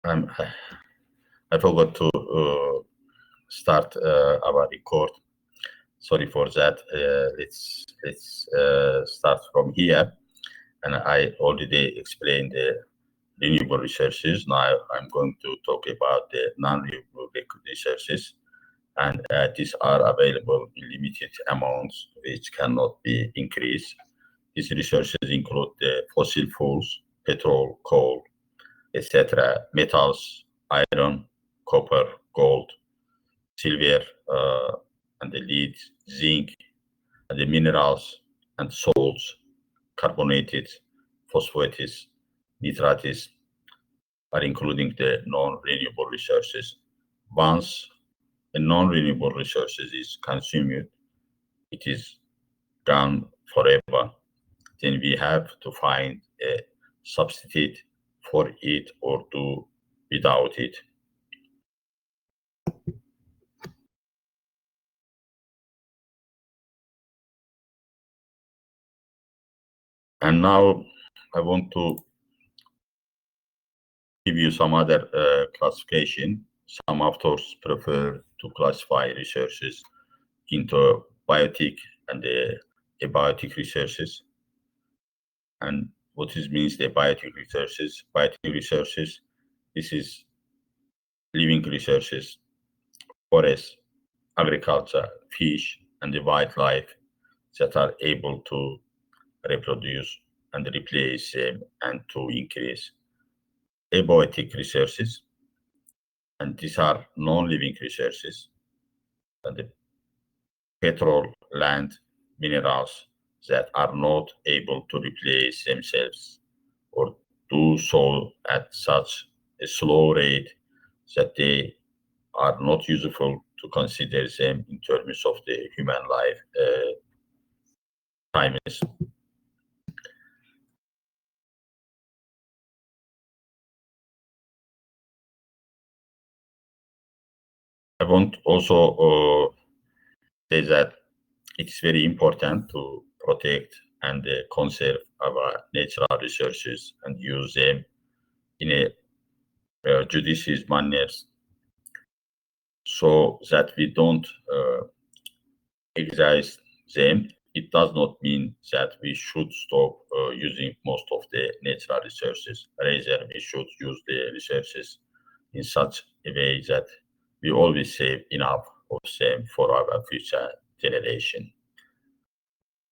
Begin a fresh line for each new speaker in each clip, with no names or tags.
I forgot to start our record. Sorry for that. Let's start from here. And I already explained the renewable resources. Now I'm going to talk about the non-renewable resources. And these are available in limited amounts, which cannot be increased. These resources include the fossil fuels, petrol, coal, etc., metals, iron, copper, gold, silver, and the lead, zinc, and the minerals and salts, carbonated, phosphates, nitrates are including the non-renewable resources. Once a non-renewable resources is consumed, it is gone forever. Then we have to find a substitute for it or do without it. And now I want to give you some other classification. Some authors prefer to classify resources into biotic and abiotic resources. And what this means, the biotic resources? Biotic resources, this is living resources, forests, agriculture, fish, and the wildlife that are able to reproduce and replace and to increase. Abiotic resources, and these are non-living resources, and the petrol, land, minerals that are not able to replace themselves or do so at such a slow rate that they are not useful to consider them in terms of the human life times. I want also say that it's very important to protect and conserve our natural resources and use them in a judicious manner so that we don't exhaust them. It does not mean that we should stop using most of the natural resources. Rather, we should use the resources in such a way that we always save enough of them for our future generation.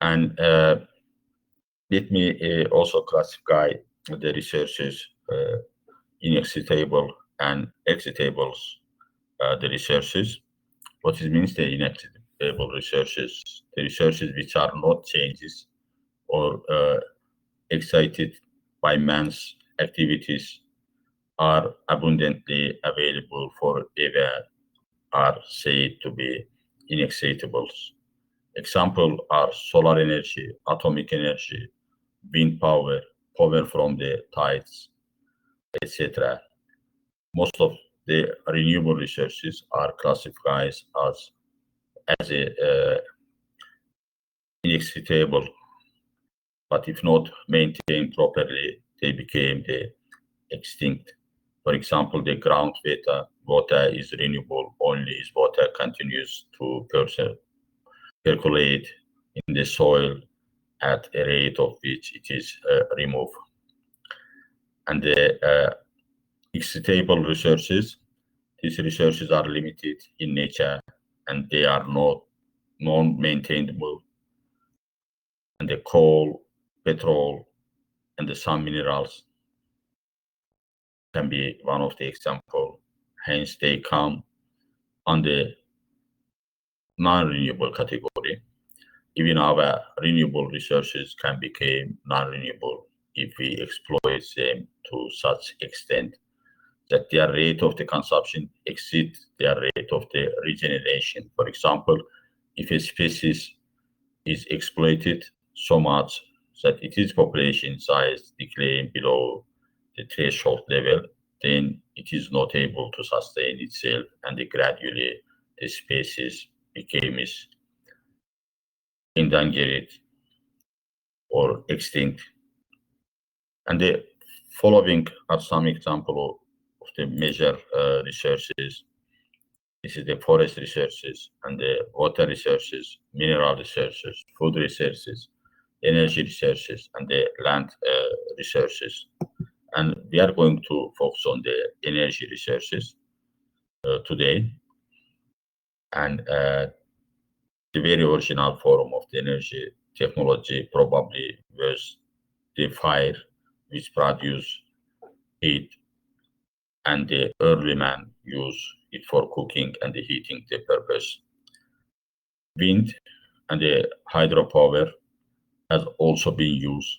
And let me also classify the resources in excitable and excitables, the resources. What it means, the inexcitable resources, the resources which are not changes or excited by man's activities are abundantly available forever, are said to be inexcitables. Examples are solar energy, atomic energy, wind power, power from the tides, etc. Most of the renewable resources are classified as a inexcitable, but if not maintained properly, they became the extinct. For example, the groundwater water is renewable only if water continues to percolate in the soil at a rate of which it is removed. And the excitable resources, these resources are limited in nature and they are not non-maintainable. And the coal, petrol, and some minerals can be one of the examples. Hence, they come on the non-renewable category. Even our renewable resources can become non-renewable if we exploit them to such extent that their rate of the consumption exceeds their rate of the regeneration. For example, if a species is exploited so much that its population size declines below the threshold level, then it is not able to sustain itself, and gradually the species becomes endangered or extinct. And the following are some examples of the major resources. This is the forest resources and the water resources, mineral resources, food resources, energy resources, and the land resources. And we are going to focus on the energy resources today. And the very original form of the energy technology probably was the fire, which produce heat, and the early man used it for cooking and the heating the purpose. Wind and the hydropower has also been used.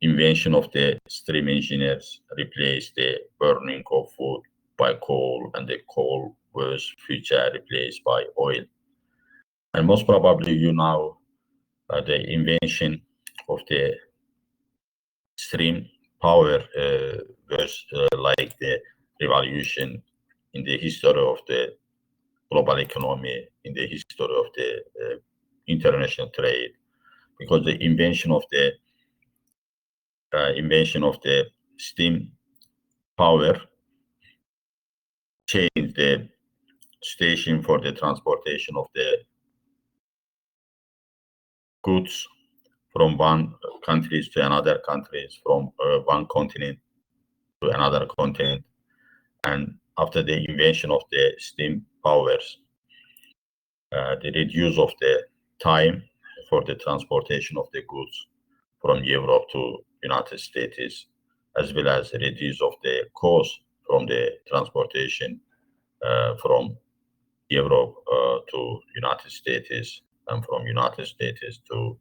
Invention of the steam engineers replaced the burning of wood by coal, and the coal was future replaced by oil. And most probably you know the invention of the steam power was like the revolution in the history of the global economy, in the history of the international trade, because the invention of the steam power changed the station for the transportation of the goods from one countries to another countries, from one continent to another continent. And after the invention of the steam powers, the reduce of the time for the transportation of the goods from Europe to United States, as well as reduce of the cost from the transportation from Europe to United States, and from United States to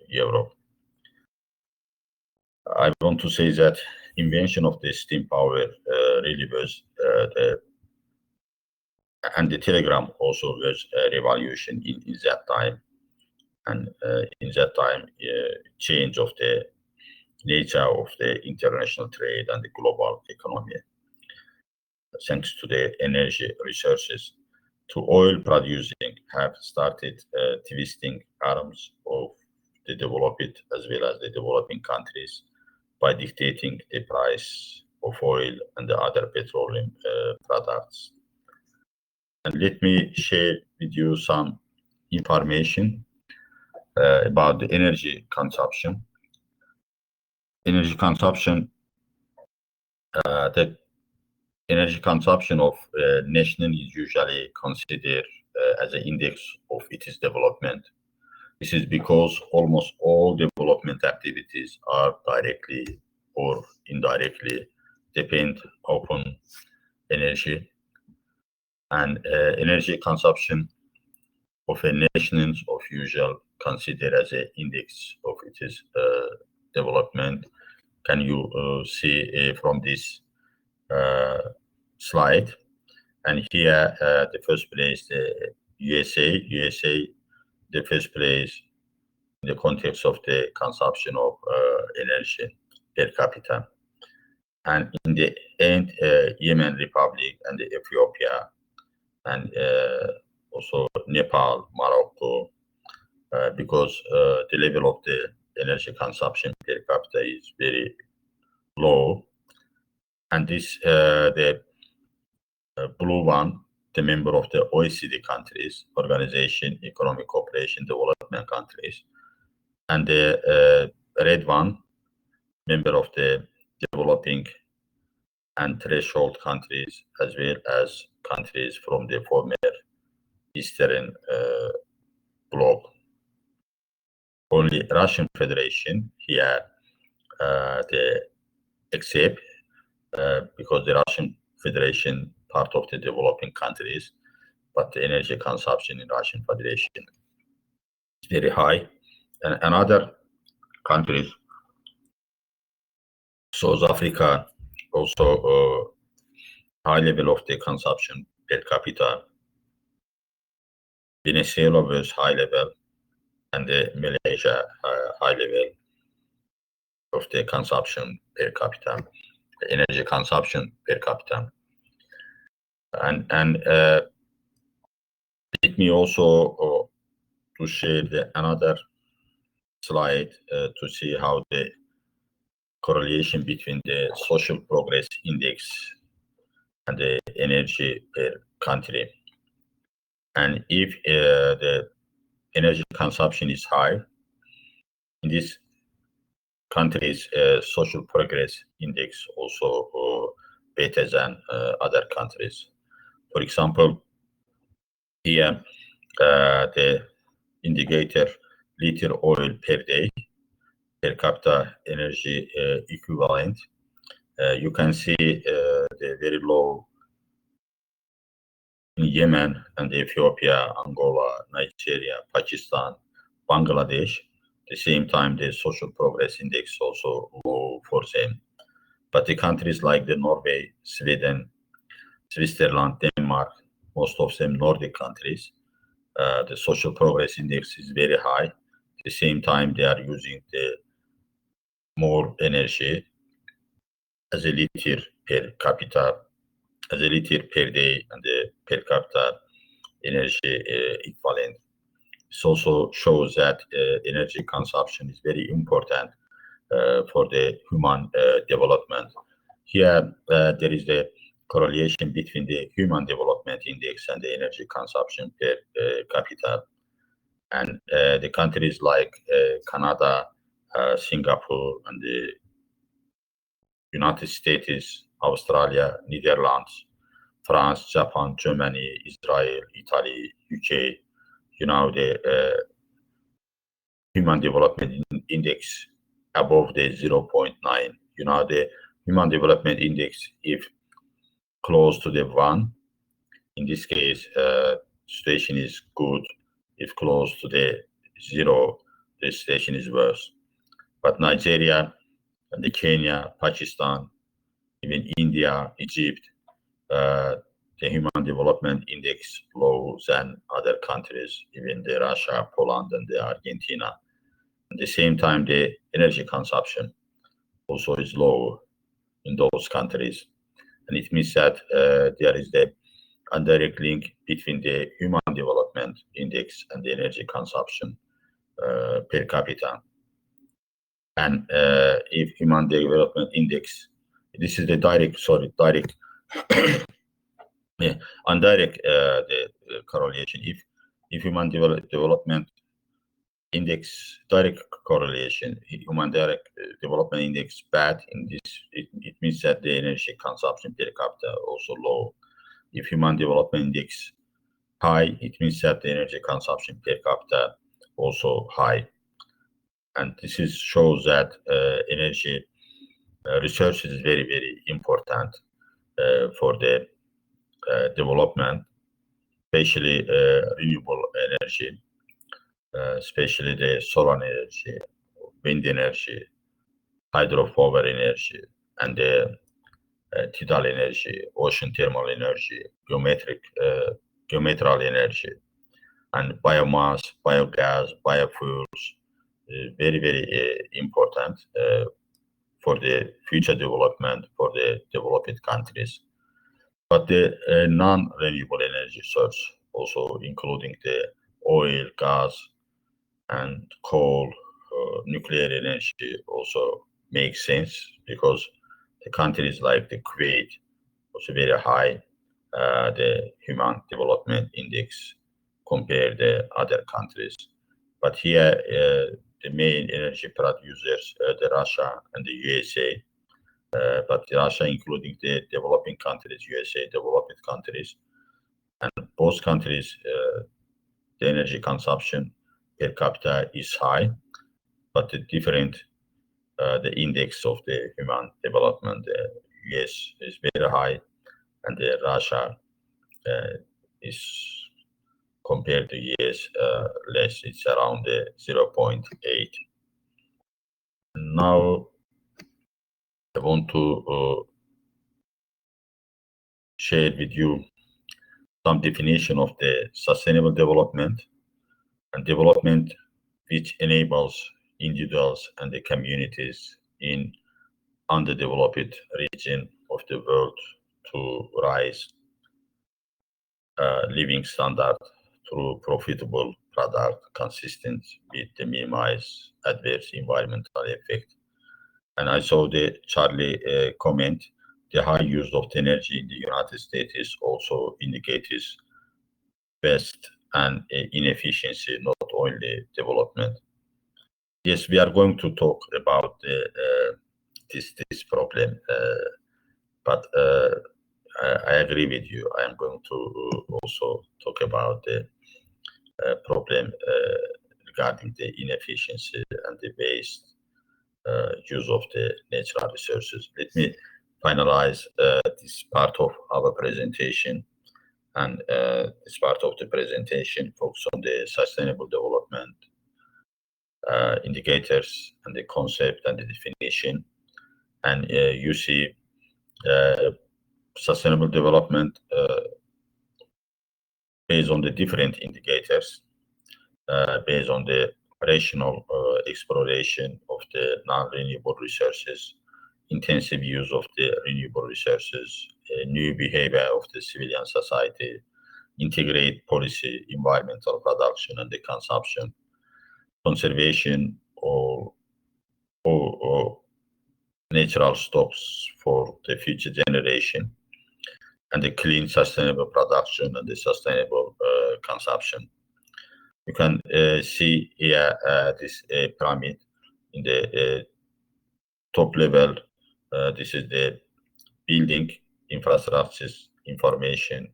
Europe. I want to say that invention of the steam power really was and the telegram also was a revolution in that time. And in that time, change of the nature of the international trade and the global economy, thanks to the energy resources to oil producing, have started twisting arms of the developed as well as the developing countries by dictating the price of oil and the other petroleum products. And let me share with you some information about the energy consumption. Energy consumption, the energy consumption of nation is usually considered as an index of its development. This is because almost all development activities are directly or indirectly depend upon energy. And energy consumption of a nation of usual considered as an index of its development. Can you see from this slide? And here, the first place, the USA, the first place in the context of the consumption of energy per capita. And in the end, Yemen Republic and the Ethiopia, and also Nepal, Morocco, because the level of the energy consumption per capita is very low. And this, the blue one, the member of the OECD countries, Organization Economic Cooperation Development countries, and the red one, member of the developing and threshold countries, as well as countries from the former Eastern bloc. Only Russian Federation here, the except because the Russian Federation part of the developing countries, but the energy consumption in Russian Federation is very high. And other countries, South Africa, also high level of the consumption per capita. Venezuela was high level, and Malaysia high level of the consumption per capita, the energy consumption per capita. And let me also to share another slide to see how the correlation between the social progress index and the energy per country. And if the energy consumption is high, in these countries, social progress index also better than other countries. For example, here the indicator liter oil per day per capita energy equivalent. You can see the very low in Yemen and Ethiopia, Angola, Nigeria, Pakistan, Bangladesh. At the same time, the social progress index also low for them. But the countries like the Norway, Sweden, Switzerland, Denmark, most of them Nordic countries, the social progress index is very high. At the same time, they are using the more energy as a liter per capita, as a liter per day, and the per capita energy equivalent. This also shows that energy consumption is very important for the human development. Here, there is the correlation between the human development index and the energy consumption per capita. And the countries like Canada, Singapore, and the United States, Australia, Netherlands, France, Japan, Germany, Israel, Italy, UK, the human development index above the 0.9. The human development index, if close to the 1, in this case, situation is good. If close to the 0, the situation is worse. But Nigeria, and the Kenya, Pakistan, even India, Egypt, the human development index low than other countries, even the Russia, Poland, and the Argentina. At the same time, the energy consumption also is low in those countries. And it means that there is the indirect link between the human development index and the energy consumption per capita. And if human development index, this is the direct, indirect the correlation. If human development index, direct correlation, human direct development index bad in this, it means that the energy consumption per capita also low. If human development index high, it means that the energy consumption per capita also high. And this shows that energy research is very, very important for the development, especially renewable energy, especially the solar energy, wind energy, hydropower energy, and the tidal energy, ocean thermal energy, geometral energy, and biomass, biogas, biofuels, very, very important for the future development for the developed countries. But the non-renewable energy source, also including the oil, gas, and coal, nuclear energy also makes sense because the countries like the Kuwait also very high, the human development index compared to other countries. But here, the main energy producers, the Russia and the USA, but Russia including the developing countries, USA developed countries, and both countries, the energy consumption per capita is high, but the different, the index of the human development, the US is very high, and the Russia is compared to US less. It's around 0.8. Now I want to share with you some definition of the sustainable development and development which enables individuals and the communities in underdeveloped region of the world to rise living standard through profitable product consistent with the minimize adverse environmental effect. And I saw the Charlie comment, the high use of the energy in the United States is also indicates waste and inefficiency, not only development. Yes, we are going to talk about this problem, but I agree with you. I am going to also talk about the problem regarding the inefficiency and the waste use of the natural resources. Let me finalize this part of our presentation, and this part of the presentation focus on the sustainable development indicators and the concept and the definition. And you see sustainable development based on the different indicators, based on the rational exploration of the non-renewable resources, intensive use of the renewable resources, new behavior of the civilian society, integrate policy, environmental production and the consumption, conservation or natural stocks for the future generation, and the clean, sustainable production and the sustainable consumption. You can see here this pyramid in the top level. This is the building infrastructures, information,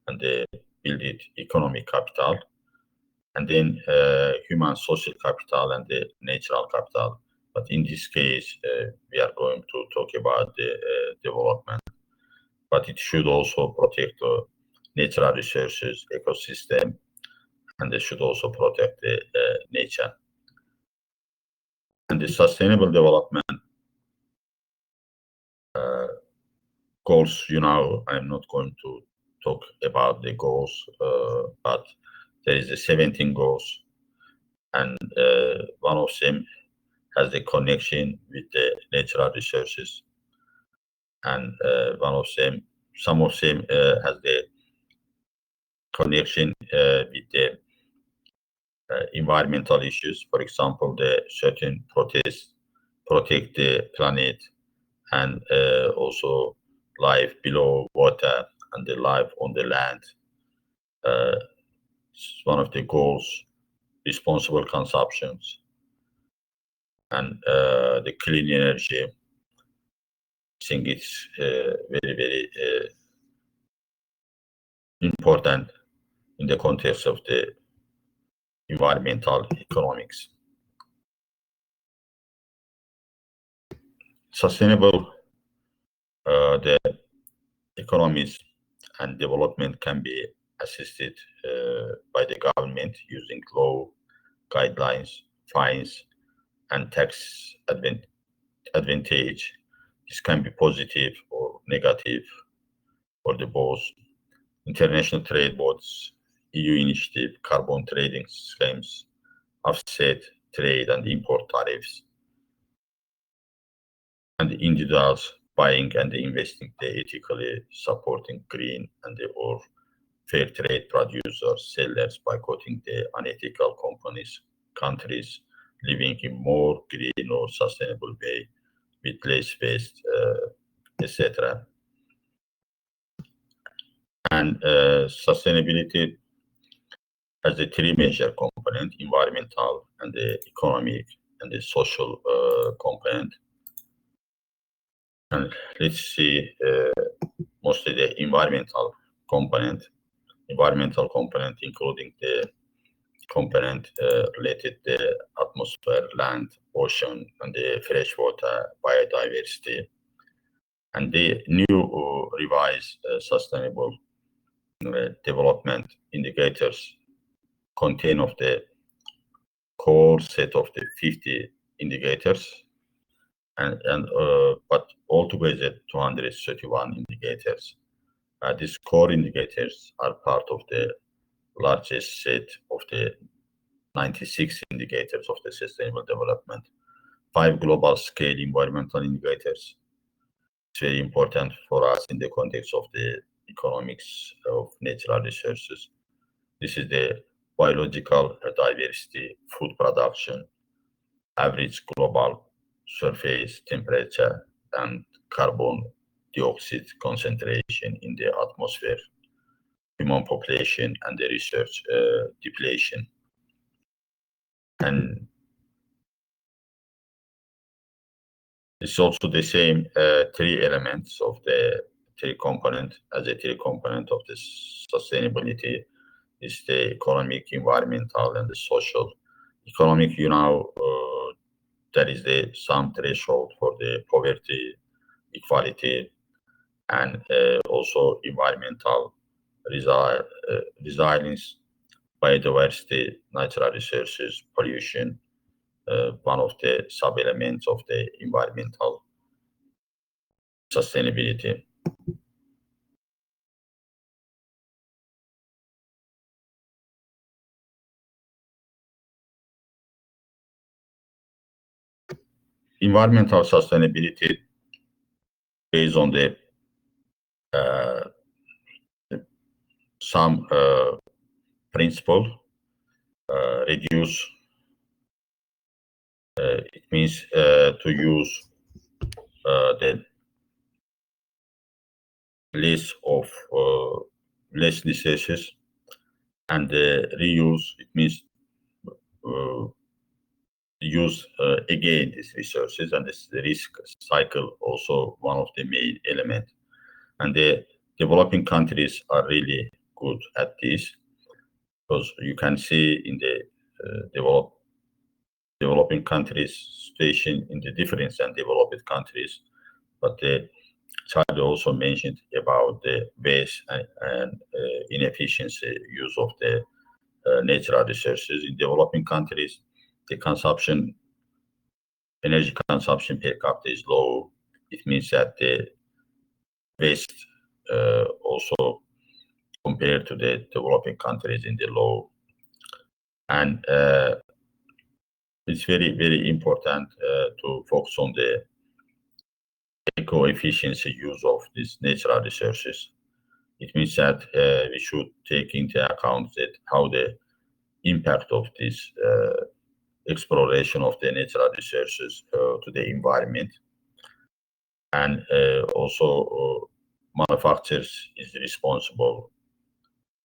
and the building economic capital, and then human social capital and the natural capital. But in this case, we are going to talk about the development, but it should also protect natural resources, ecosystem, and they should also protect the nature. And the sustainable development goals, I'm not going to talk about the goals, but there is a 17 goals, and one of them has a connection with the natural resources, and some of them has the connection with the environmental issues. For example, the certain protect the planet, and also life below water and the life on the land. One of the goals, responsible consumptions, and the clean energy. I think it's very, very important in the context of the environmental economics. Sustainable, the economies and development can be assisted by the government using law, guidelines, fines, and tax advantage. This can be positive or negative for the both. International trade boards, EU initiative, carbon trading schemes, offset trade and import tariffs, and the individuals buying and investing ethically, supporting green and or fair trade producers, sellers, boycotting the unethical companies, countries living in more green or sustainable way with less waste, etc. And sustainability has a three major component: environmental and the economic and the social component. And let's see mostly the environmental component. Environmental component including the component related to the atmosphere, land, ocean, and the freshwater biodiversity. And the new revised sustainable development indicators contain of the core set of the 50 indicators, but altogether 231 indicators. These core indicators are part of the largest set of the 96 indicators of the sustainable development. 5 global scale environmental indicators. It's very important for us in the context of the economics of natural resources. This is the biological diversity, food production, average global surface temperature, and carbon dioxide concentration in the atmosphere, human population, and the research depletion. And it's also the same three elements of the three component as a three component of the sustainability is the economic, environmental, and the social. Economic, there is some threshold for the poverty, equality, and also environmental resilience, biodiversity, natural resources, pollution, one of the sub-elements of the environmental sustainability. Environmental sustainability based on the some principle, reduce, it means to use the less of less resources, and reuse, it means use again these resources, and this risk cycle also one of the main elements. And the developing countries are really good at this, because you can see in the developing countries situation in the difference and developed countries. But Charlie also mentioned about the waste and inefficiency use of the natural resources in developing countries. The energy consumption per capita is low. It means that the waste also compared to the developing countries in the low. And it's very, very important to focus on the eco-efficiency use of these natural resources. It means that we should take into account that how the impact of this exploration of the natural resources to the environment, and also manufacturers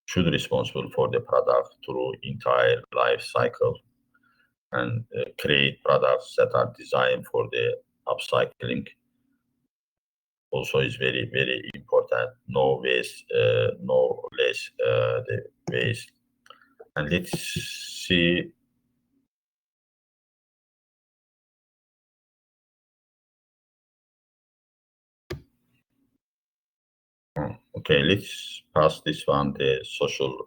should be responsible for the product through entire life cycle, and create products that are designed for the upcycling. Also is very, very important. No waste, no less the waste. And let's see. Okay, let's pass this one, the social,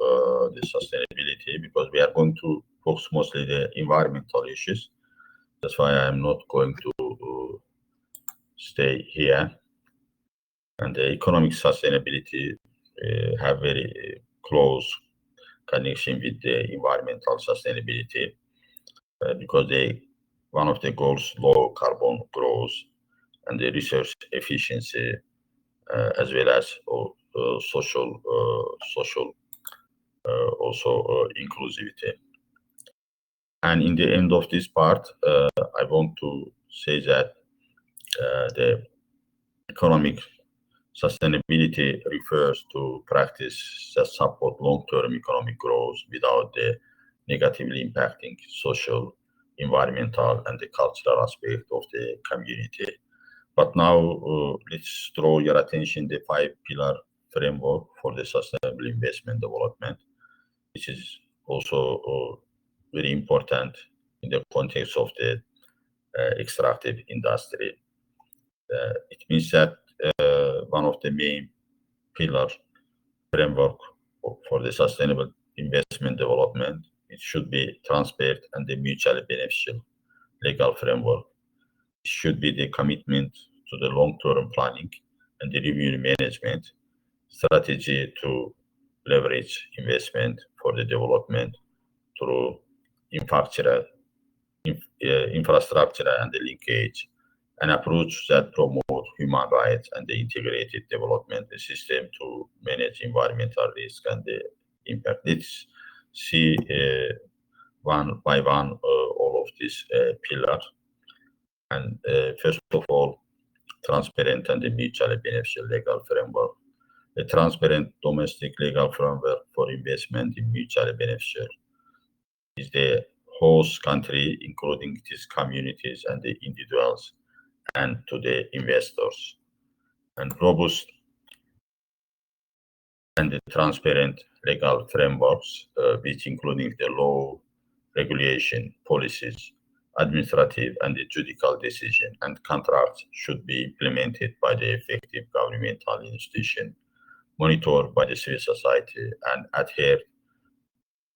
the sustainability, because we are going to focus mostly the environmental issues. That's why I'm not going to stay here. And the economic sustainability have very close connection with the environmental sustainability, because one of the goals, low carbon growth, and the resource efficiency, as well as social also inclusivity. And in the end of this part, I want to say that the economic sustainability refers to practice that support long-term economic growth without the negatively impacting social, environmental, and the cultural aspect of the community. But now let's draw your attention the 5-pillar framework for the sustainable investment development, which is also very important in the context of the extractive industry. It means that one of the main pillar framework for the sustainable investment development, it should be transparent and the mutually beneficial legal framework. It should be the commitment to the long-term planning and the revenue management strategy to leverage investment for the development through infrastructure and the linkage, an approach that promotes human rights and the integrated development system to manage environmental risk and the impact. Let's see one by one all of these pillars. And first of all, transparent and mutually beneficial legal framework. A transparent domestic legal framework for investment in mutually beneficial is the host country, including its communities and the individuals, and to the investors. And robust and the transparent legal frameworks, which including the law, regulation, policies, administrative and the judicial decision and contracts should be implemented by the effective governmental institution, monitored by the civil society and adhered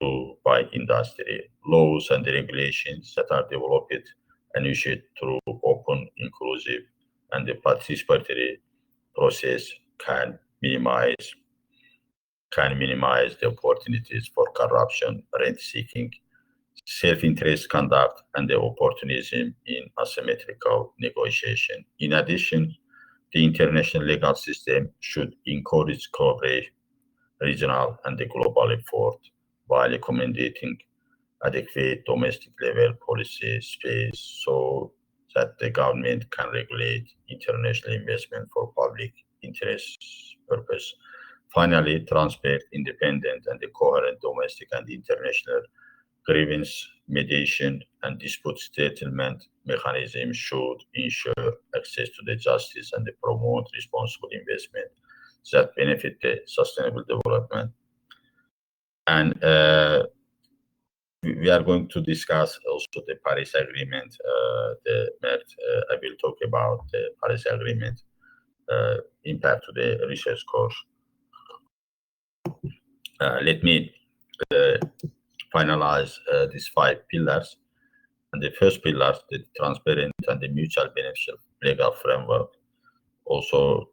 to by industry. Laws and the regulations that are developed and issued through open, inclusive, and the participatory process can minimize the opportunities for corruption, rent-seeking, self-interest conduct, and the opportunism in asymmetrical negotiation. In addition, the international legal system should encourage cooperation, regional and the global effort, while accommodating adequate domestic level policy space so that the government can regulate international investment for public interest purpose. Finally, transparent, independent, and the coherent domestic and international grievance mediation and dispute settlement mechanism should ensure access to the justice and promote responsible investment that benefit the sustainable development. And we are going to discuss also the Paris Agreement. I will talk about the Paris Agreement impact to the research course. Let me finalize these 5 pillars. And the first pillar, the transparent and the mutual beneficial legal framework, also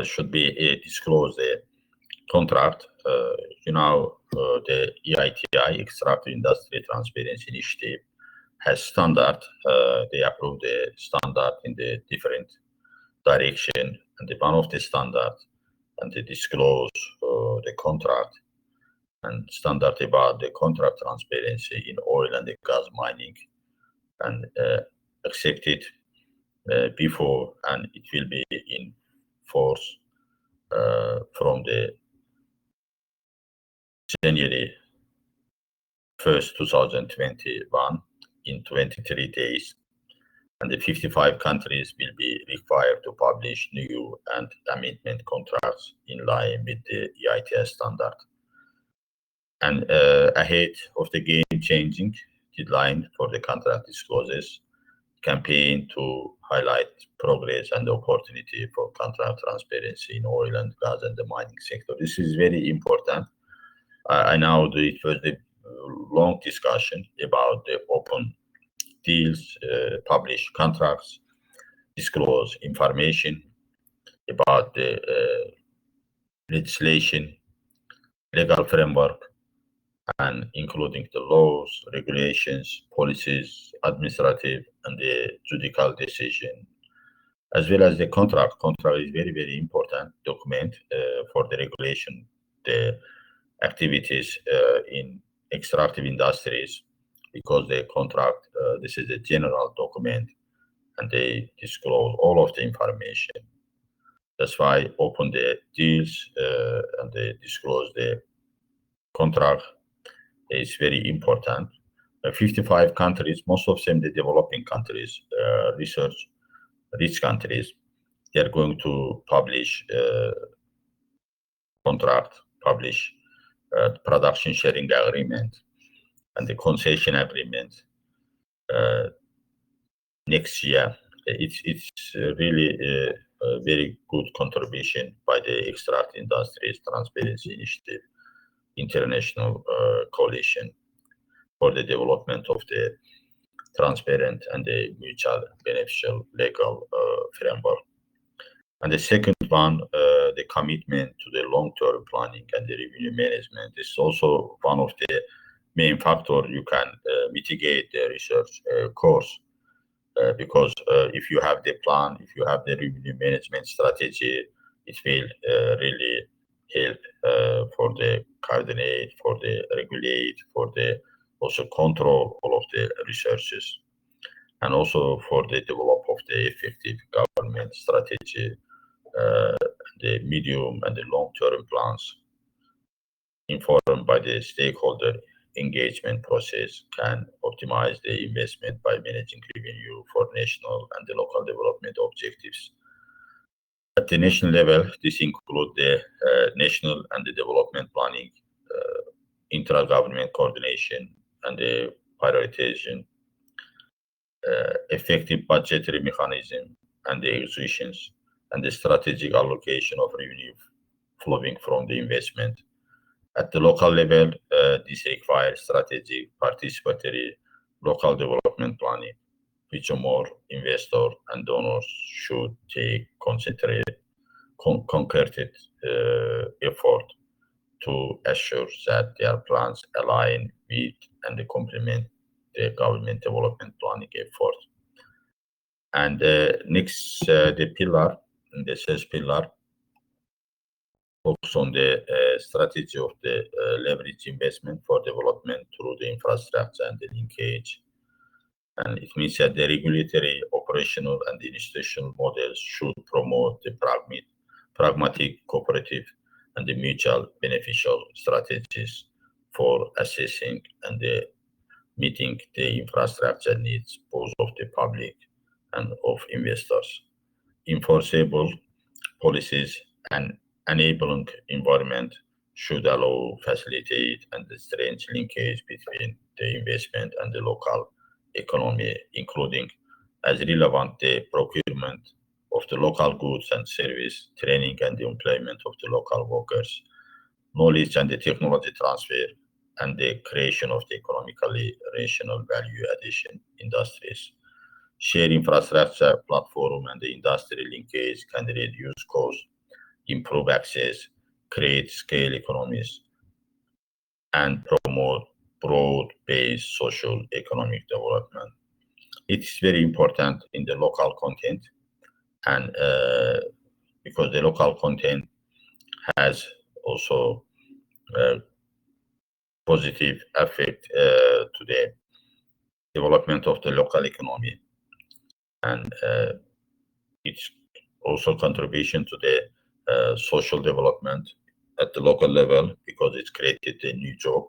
should be disclose the contract. The EITI, Extractive Industry Transparency Initiative, has standard. They approve the standard in the different direction, and one of the standard, and they disclose the contract and standard about the contract transparency in oil and the gas mining, and accepted before, and it will be in force from the January 1st, 2021, in 23 days, and the 55 countries will be required to publish new and amendment contracts in line with the EITS standard. And ahead of the game-changing deadline for the contract disclosures campaign to highlight progress and the opportunity for contract transparency in oil and gas and the mining sector. This is very important. I know that it was a long discussion about the open deals, publish contracts, disclose information about the legislation, legal framework, and including the laws, regulations, policies, administrative, and the judicial decision, as well as the contract. Contract is very, very important document for the regulation, the activities in extractive industries, because the contract, this is a general document, and they disclose all of the information. That's why open the deals and they disclose the contract is very important. 55 countries, most of them the developing countries, research rich countries, they are going to publish contract, publish production sharing agreement and the concession agreement next year. It's really a very good contribution by the Extract Industries Transparency Initiative International Coalition for the development of the transparent and the mutual beneficial legal framework. And the second one, the commitment to the long-term planning and the revenue management is also one of the main factors you can mitigate the research cost. Because if you have the plan, if you have the revenue management strategy, it will really help for the coordinate, for the regulate, for the also control all of the researches. and also for the development of the effective government strategy, the medium and the long-term plans informed by the stakeholder engagement process can optimize the investment by managing revenue for national and the local development objectives. At the national level, this includes the national and the development planning, intra-government coordination, and the prioritization, effective budgetary mechanism, and the executions, and the strategic allocation of revenue flowing from the investment. At the local level, this requires strategic participatory local development planning, which more investors and donors should take concerted effort to assure that their plans align with and complement the government development planning effort. And next, the pillar, the sales pillar, focus on the strategy of the leverage investment for development through the infrastructure and the linkage. And it means that the regulatory, operational, and the institutional models should promote the pragmatic, cooperative, and the mutual beneficial strategies for assessing and meeting the infrastructure needs both of the public and of investors. Enforceable policies and enabling environment should allow, facilitate, and strengthen linkage between the investment and the local economy, including as relevant the procurement of the local goods and service, training and the employment of the local workers, knowledge and the technology transfer, and the creation of the economically rational value addition industries. Shared infrastructure platform and the industry linkage can reduce costs, improve access, create scale economies, and promote broad-based social economic development. It's very important in the local content, and because the local content has also positive effect to the development of the local economy, and it's also contribution to the social development at the local level, because it's created a new job,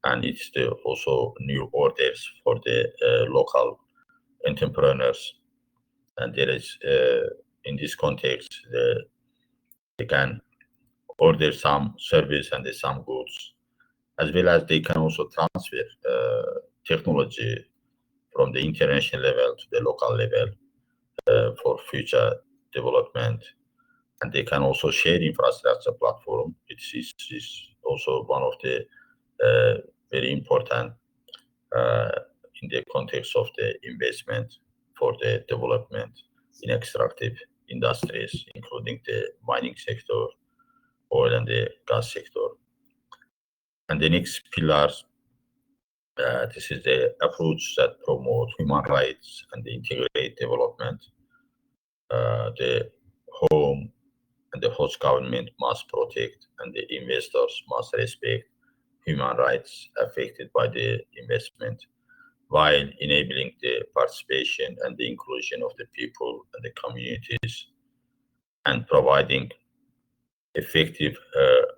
and it's also new orders for the local entrepreneurs. And there is, in this context, they can order some service and some goods, as well as they can also transfer technology from the international level to the local level for future development. And they can also share infrastructure platform. It is also one of the very important in the context of the investment for the development in extractive industries, including the mining sector, oil and the gas sector. And the next pillars, this is the approach that promote human rights and the integrate development. The home and the host government must protect, and the investors must respect human rights affected by the investment, while enabling the participation and the inclusion of the people and the communities, and providing effective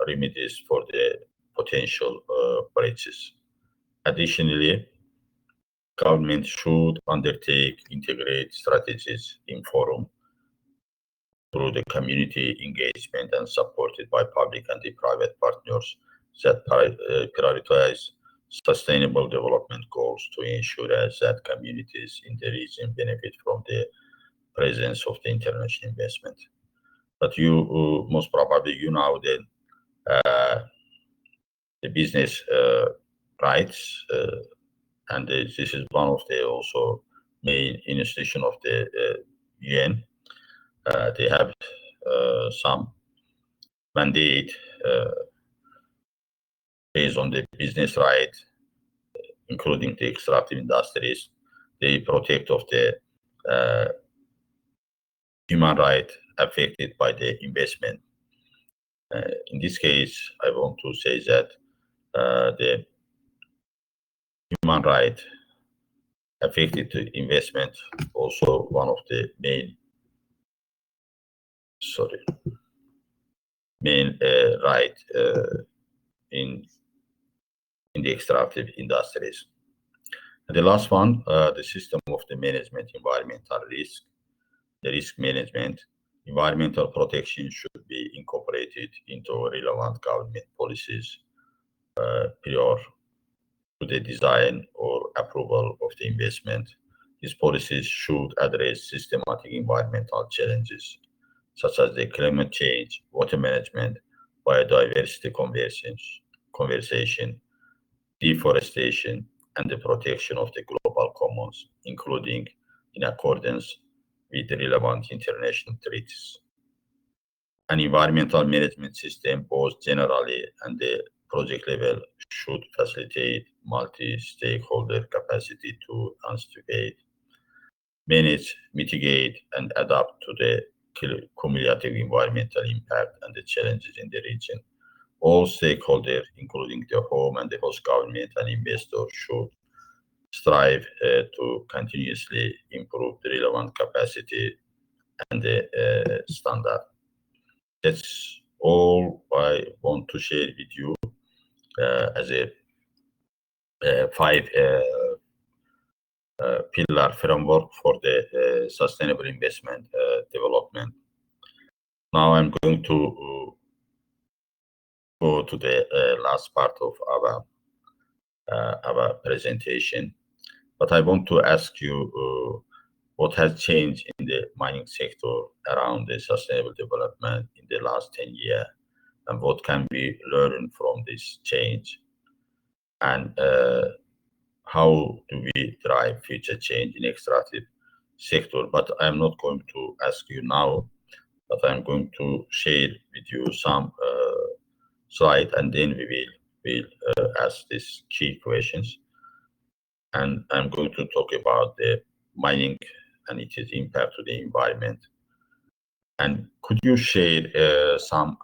remedies for the potential breaches. Additionally, government should undertake integrate strategies in forum through the community engagement and supported by public and the private partners that prioritize sustainable development goals to ensure that communities in the region benefit from the presence of the international investment. But you most probably know that the business rights, and this is one of the also main institution of the UN. They have some mandate based on the business right, including the extractive industries. They protect of the human right affected by the investment. In this case, I want to say that the human right affected the investment, also one of the main right in the extractive industries. And the last one, the system of the management environmental risk, the risk management. Environmental protection should be incorporated into relevant government policies prior to the design or approval of the investment. These policies should address systematic environmental challenges such as the climate change, water management, biodiversity conservation, deforestation, and the protection of the global commons, including in accordance with the relevant international treaties. An environmental management system, both generally and the project level, should facilitate multi-stakeholder capacity to anticipate, manage, mitigate, and adapt to the cumulative environmental impact and the challenges in the region. All stakeholders, including the home and the host government and investors, should strive to continuously improve the relevant capacity and the standard. That's all I want to share with you as a five pillar framework for the sustainable investment development. Now I'm going to go to the last part of our presentation, but I want to ask you what has changed in the mining sector around the sustainable development in the last 10 years, and what can we learn from this change, and how do we drive future change in extractive sector. But I'm not going to ask you now, but I'm going to share with you some slide, and then we will ask these key questions. And I'm going to talk about the mining and its impact to the environment. And could you share some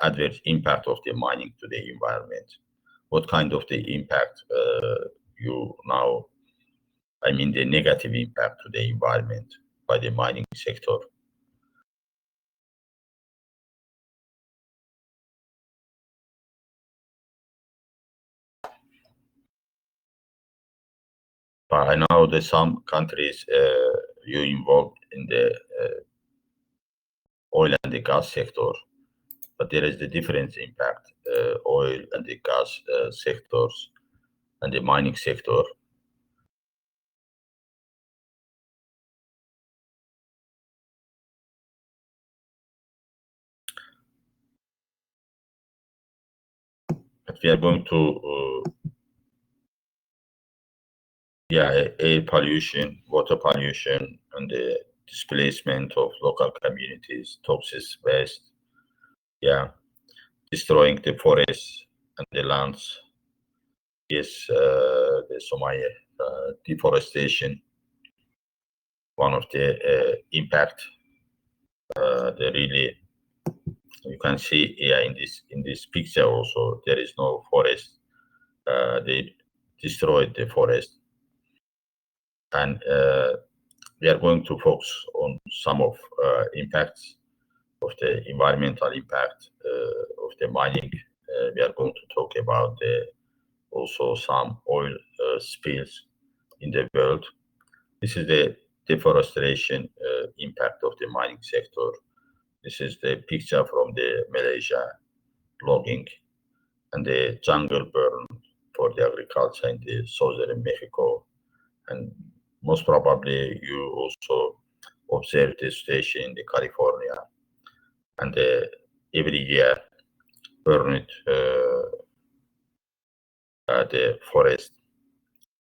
adverse impact of the mining to the environment? What kind of the impact the negative impact to the environment by the mining sector? I know that some countries you involved in the oil and the gas sector, but there is the different impact, oil and the gas sectors and the mining sector. But we are going to, air pollution, water pollution, and the displacement of local communities, toxic waste, destroying the forests and the lands. Yes, the Somalia deforestation, one of the impact. The really, you can see here in this picture also, there is no forest. They destroyed the forest, and we are going to focus on some of impacts of the environmental impact of the mining. We are going to talk about also some oil spills in the world. This is the deforestation impact of the mining sector. This is the picture from the Malaysia logging and the jungle burn for the agriculture in the southern Mexico. And most probably you also observe the situation in the California, and every year burned the forest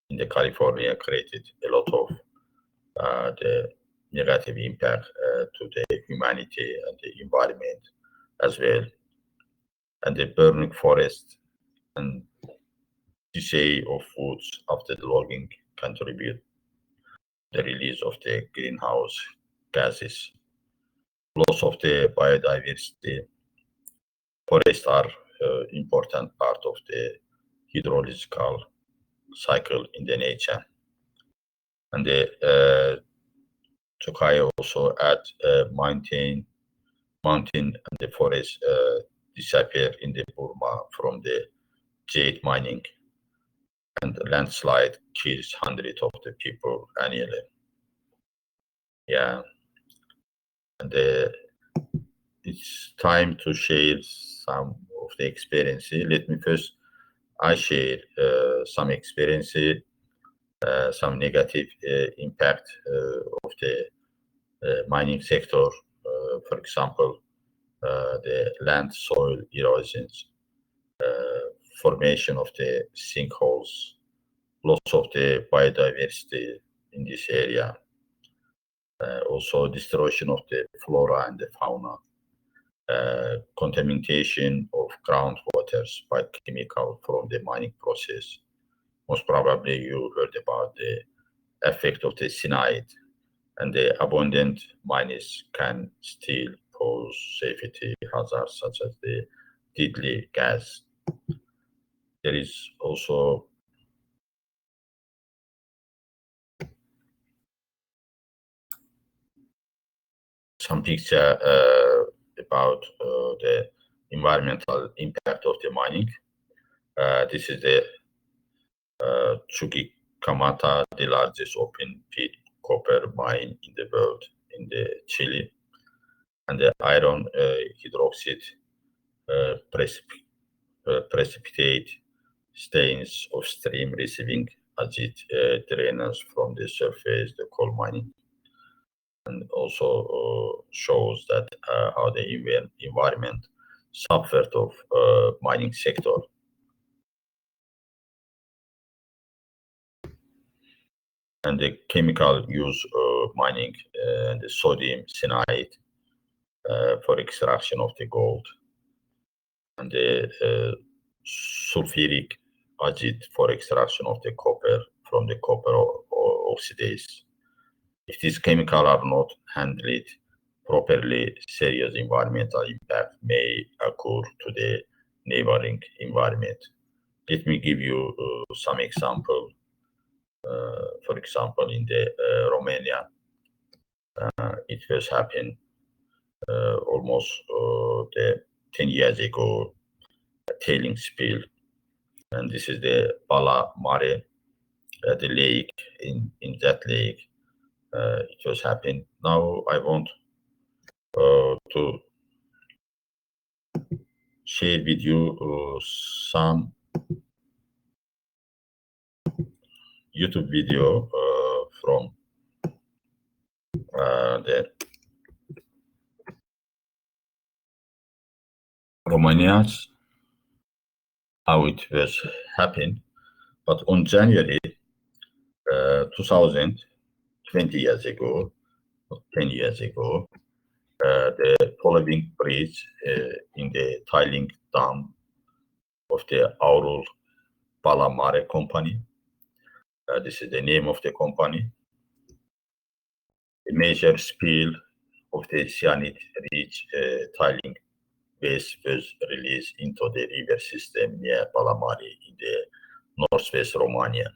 in the California created a lot of the negative impact to the humanity and the environment as well. And the burning forest and decay of woods after the logging contribute the release of the greenhouse gases. Loss of the biodiversity. Forests are important part of the hydrological cycle in the nature. And the Turkey also add mountain and the forest disappear in the Burma from the jade mining, and the landslide kills hundreds of the people annually. Yeah, and it's time to share some of the experiences. Let me first I share some experiences, some negative impact of the mining sector. For example, the land soil erosions, formation of the sinkholes, loss of the biodiversity in this area, also destruction of the flora and the fauna, contamination of groundwaters by chemical from the mining process. Most probably you heard about the effect of the cyanide, and the abundant mines can still pose safety hazards such as the deadly gas. There is also some picture about the environmental impact of the mining. This is the Chuquicamata, the largest open pit copper mine in the world in the Chile, and the iron hydroxide precipitate stains of stream receiving acid drainage from the surface, the coal mining, and also shows that how the environment suffered of mining sector. And the chemical use mining, the sodium cyanide for extraction of the gold, and the sulfuric acid for extraction of the copper from the copper oxidase. If these chemicals are not handled properly, serious environmental impact may occur to the neighboring environment. Let me give you some example. For example, in the Romania, it first happened almost the 10 years ago, a tailing spill, and this is the Bala Mare, the lake. In that lake, it was happened. Now I want to share with you some YouTube video from the Romania, how it was happened. But on January 2000, 20 years ago, 10 years ago, the following bridge in the tiling dam of the Aurul Palamare company. This is the name of the company. A major spill of the cyanide-rich tiling waste was released into the river system near Palamare in the northwest Romania.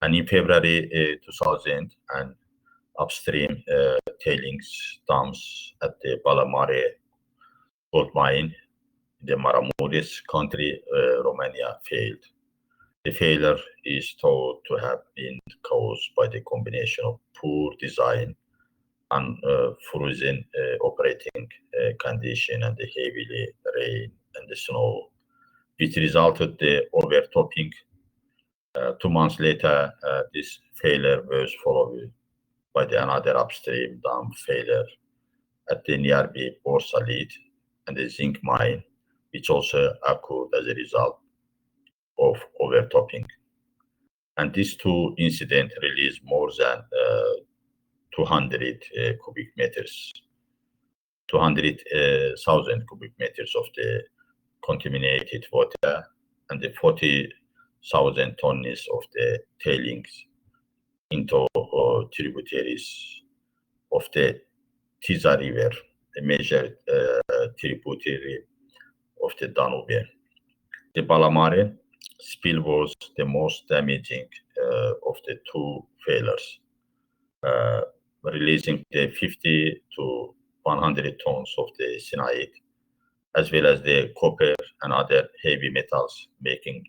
And in February 2000, an upstream tailings dams at the Palamare gold mine in the Maramureş country, Romania, failed. The failure is thought to have been caused by the combination of poor design and frozen operating condition and the heavy rain and the snow, which resulted the overtopping. 2 months later, this failure was followed by another upstream dam failure at the nearby Borsalit and the zinc mine, which also occurred as a result of overtopping. And these two incidents released more than 200 cubic meters, 200,000 cubic meters of the contaminated water and the 40,000 tons of the tailings into tributaries of the Tisa River, a major tributary of the Danube. The Palamare spill was the most damaging of the two failures. releasing the 50 to 100 tons of the cyanide, as well as the copper and other heavy metals, making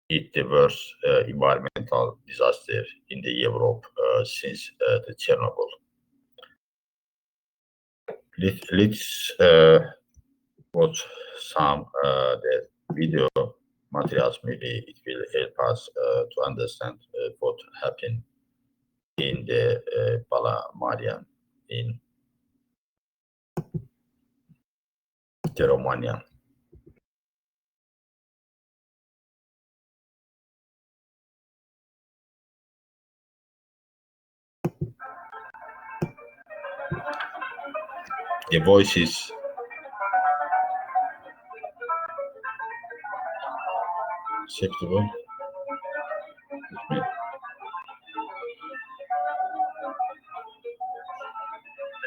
it the worst environmental disaster in the Europe since the Chernobyl. Let's watch some the video materials. Maybe it will help us to understand what happened in the Balamarian in Romania. The voice is acceptable.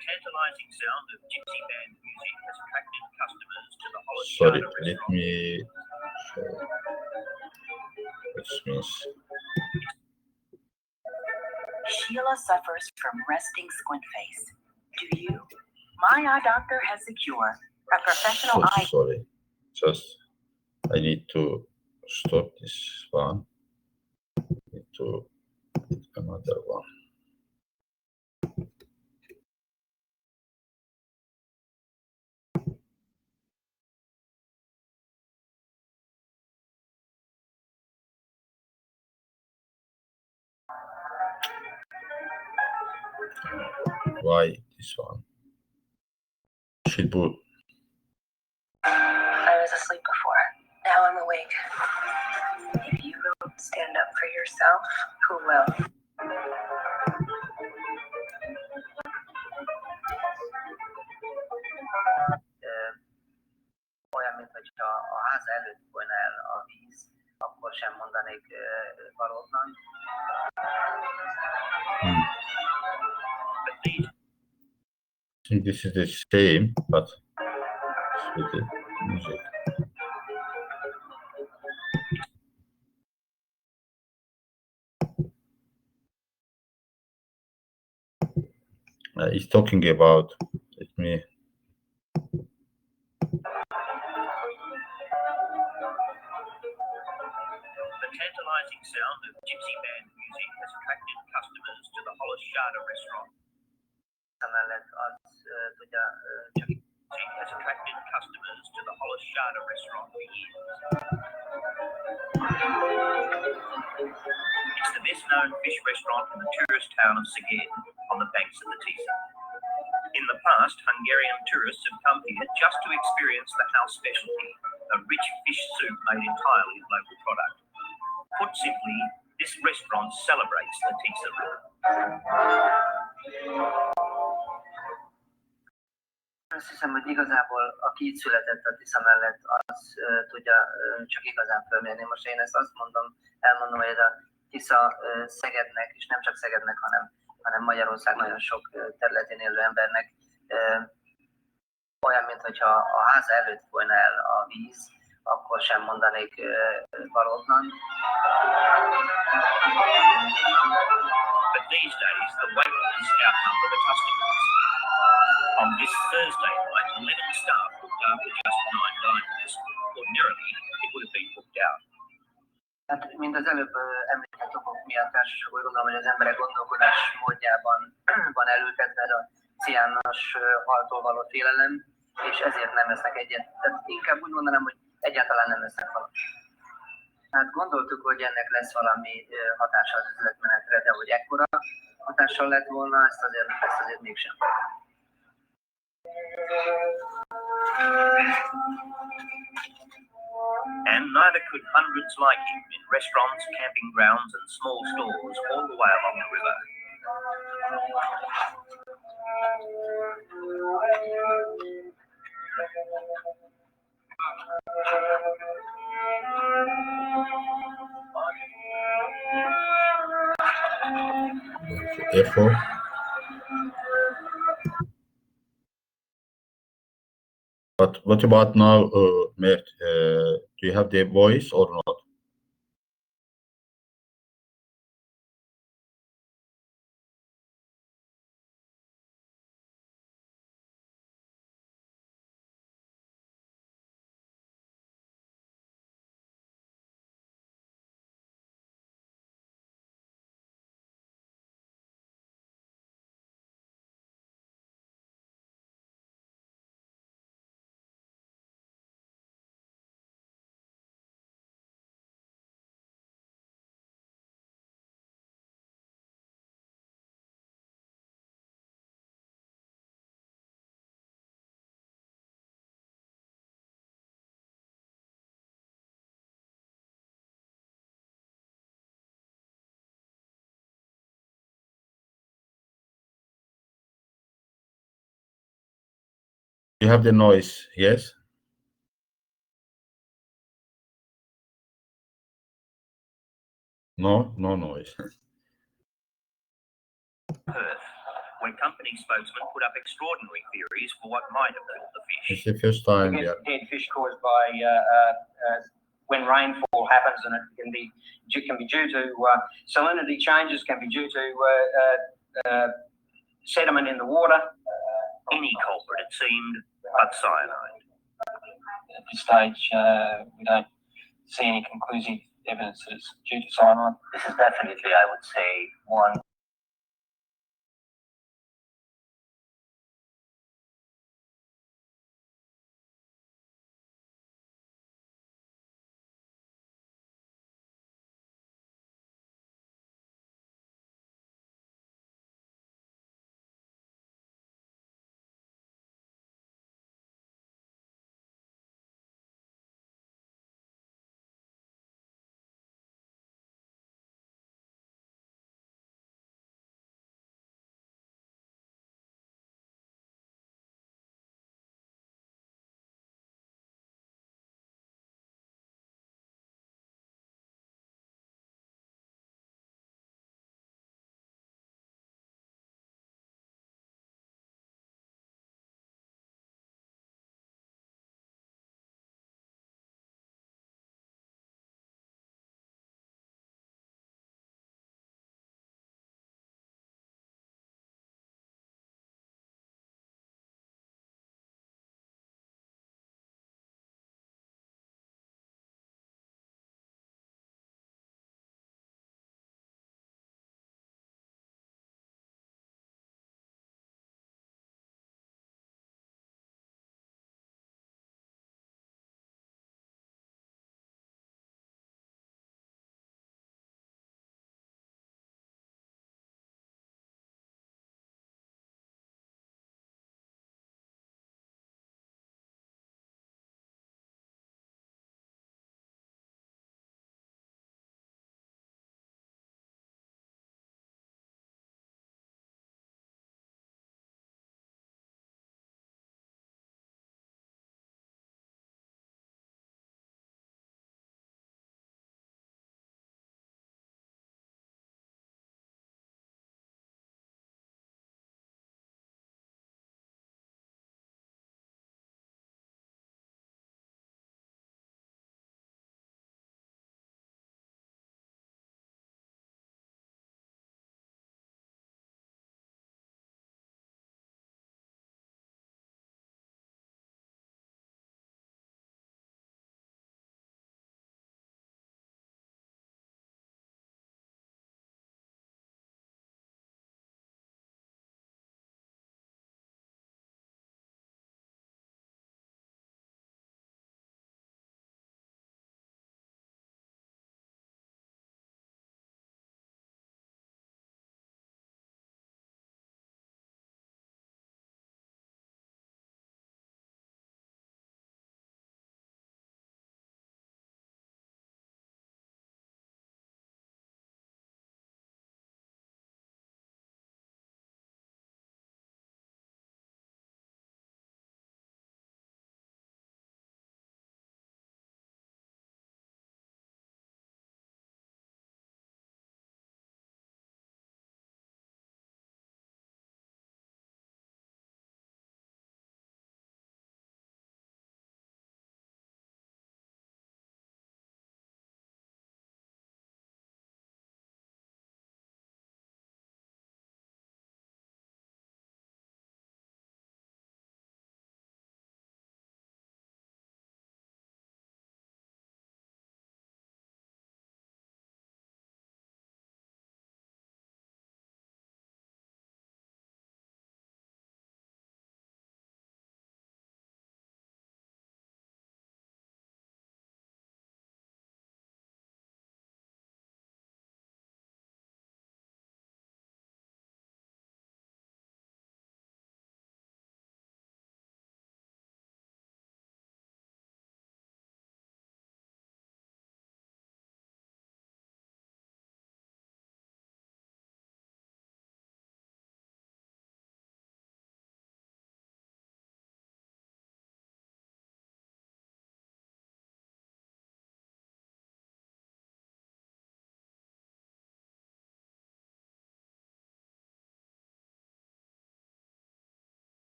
Tantalizing sound of gypsy band music has attracted customers to the
Sorry, let me show. Which means
Sheila suffers from resting squint face. Do you? My eye doctor has secure a professional eye.
Sorry, just I need to stop this one. Need to another one. Why this one? Should put.
I was asleep before. Now I'm awake. If you don't stand up for yourself, who will?
Olyan, mint hogyha a ház előtt folyna el a víz, akkor sem mondanék valótlan.
I think this is the same, but with the music. He's talking about, let me.
The tantalizing sound of gypsy band music has attracted customers to the Holoshada restaurant. Has attracted customers to the Holoshada restaurant for years. It's the best-known fish restaurant in the tourist town of Szeged on the banks of the Tisza. In the past, Hungarian tourists have come here just to experience the house specialty, a rich fish soup made entirely of local product. Put simply, this restaurant celebrates the Tisza River. Azt hiszem, hogy igazából aki itt született a Tisza mellett, az tudja csak igazán fölmérni. Most én ezt azt elmondom, hogy ez a Tisza Szegednek, és nem csak Szegednek, hanem Magyarország nagyon sok területén élő embernek olyan, mintha a háza előtt folyna el a víz, akkor sem mondanék valótlan. But these days, the waiters outnumber the customers. On this Thursday night, 11 staff booked after just 9 diners. Ordinarily, it would have been booked out. Hát, mint az előbb említett okok miatt elsősorban gondolom, hogy az emberek gondolkodás módjában van elültetve ez a ciános haltól való félelem, és ezért nem esznek egyet. Tehát inkább úgy mondanám, hogy egyáltalán nem esznek valamit. Hát gondoltuk, hogy ennek lesz valami hatása az üzletmenetre, de hogy ekkora hatással lett volna, ezt azért mégsem. And neither could hundreds like him in restaurants, camping grounds and small stores all the way along the river.
Therefore, but what about now, Mert? Do you have the voice or not? You have the noise, yes? No, no noise.
Perth, when company spokesmen put up extraordinary theories for what might have killed the
It's
fish.
the first time,
You
yeah.
get dead fish caused by when rainfall happens, and it can be due to salinity changes, can be due to sediment in the water.
Any culprit, it seemed, but cyanide.
At this stage, we don't see any conclusive evidence that it's due to cyanide.
This is definitely, I would say, one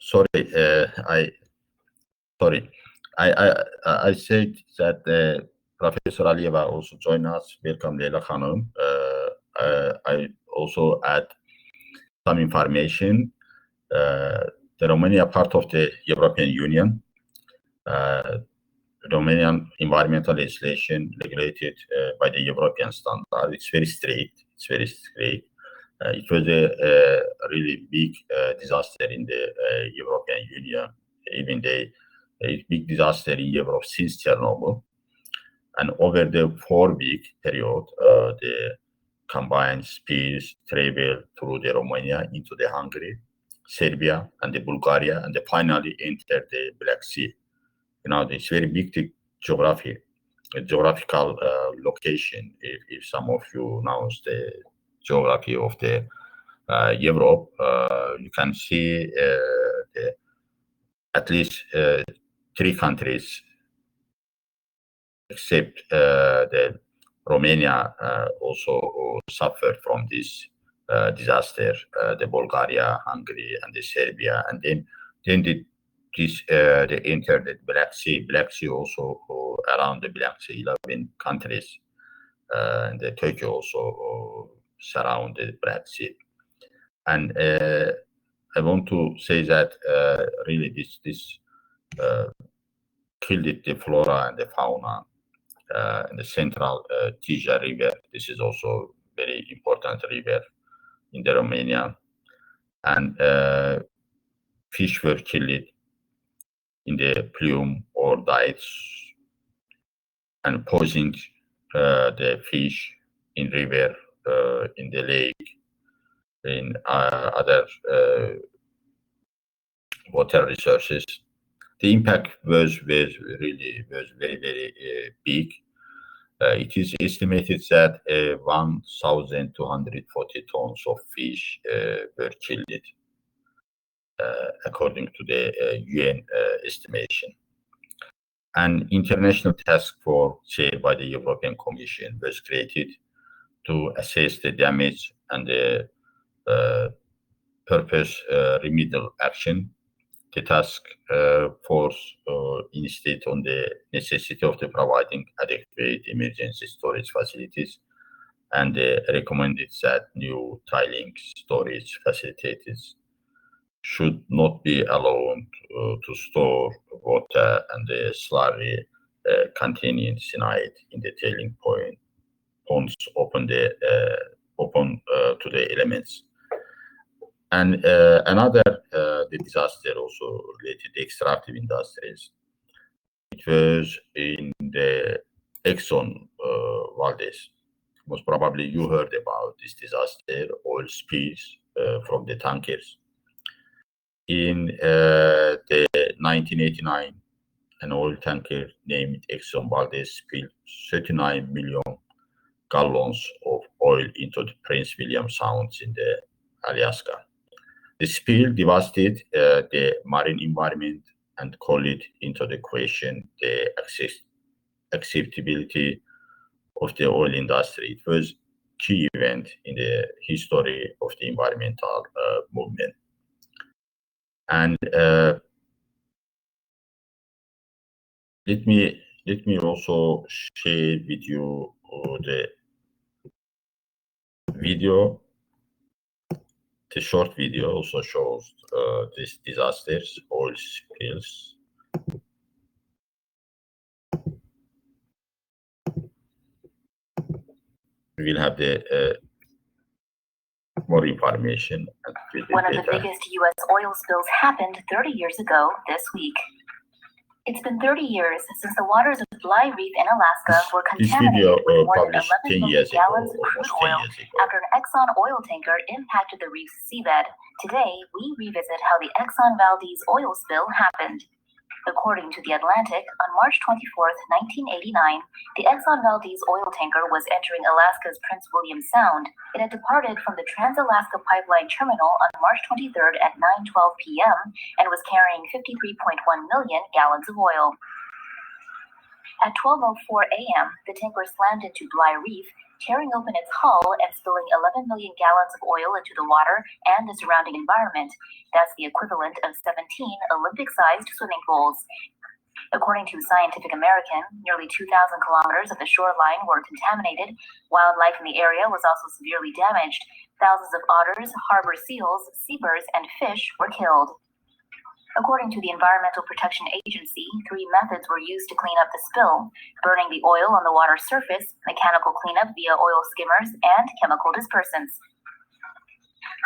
I said that Professor Alieva also joined us. Welcome, Leila Khanum. I also add some information. The Romania part of the European Union. Romanian environmental legislation regulated by the European standard. It's very strict. It's very strict. It was a really big disaster in the European Union, even a big disaster in Europe since Chernobyl. And over the 4-week period, the combined spills traveled through the Romania into the Hungary, Serbia, and the Bulgaria, and they finally entered the Black Sea. You know, it's very big geographical location. If some of you know the geography of the Europe, you can see at least 3 countries, except the Romania also suffered from this disaster. The Bulgaria, Hungary, and the Serbia, and then they entered the Black Sea. Black Sea also around the Black Sea, 11 countries, and the Turkey also surround the Black Sea. And I want to say that really this killed the flora and the fauna in the central Tija River. This is also very important river in the Romania, and fish were killed in the plume or died and poisoned the fish in river, in the lake, in other water resources. The impact was very, very big. It is estimated that 1,240 tons of fish were killed, according to the UN estimation. An international task force chaired by the European Commission was created to assess the damage and the purpose remedial action. The task force insisted on the necessity of the providing adequate emergency storage facilities, and recommended that new tiling storage facilities should not be allowed to store water and the slurry containing cyanide in the tailing ponds open to the elements. And another the disaster also related to extractive industries. It was in the Exxon Valdez. Most probably you heard about this disaster, oil spills from the tankers. In the 1989, an oil tanker named Exxon Valdez spilled 39 million gallons of oil into the Prince William Sounds in the Alaska. The spill devastated the marine environment and called into the question the acceptability of the oil industry. It was a key event in the history of the environmental movement. And let me also share with you the video. The short video also shows these disasters, oil spills. We will have the more information.
One of the biggest U.S. oil spills happened 30 years ago this week. It's been 30 years since the waters of Bly Reef in Alaska were contaminated with more than 11 million gallons of crude oil after an Exxon oil tanker impacted the reef's seabed. Today, we revisit how the Exxon Valdez oil spill happened. According to The Atlantic, on March 24, 1989, the Exxon Valdez oil tanker was entering Alaska's Prince William Sound. It had departed from the Trans-Alaska Pipeline Terminal on March 23 at 9:12 p.m. and was carrying 53.1 million gallons of oil. At 12:04 a.m., the tanker slammed into Bly Reef, tearing open its hull and spilling 11 million gallons of oil into the water and the surrounding environment. That's the equivalent of 17 Olympic-sized swimming pools. According to Scientific American, nearly 2,000 kilometers of the shoreline were contaminated. Wildlife in the area was also severely damaged. Thousands of otters, harbor seals, seabirds, and fish were killed. According to the Environmental Protection Agency, 3 methods were used to clean up the spill: burning the oil on the water surface, mechanical cleanup via oil skimmers, and chemical dispersants.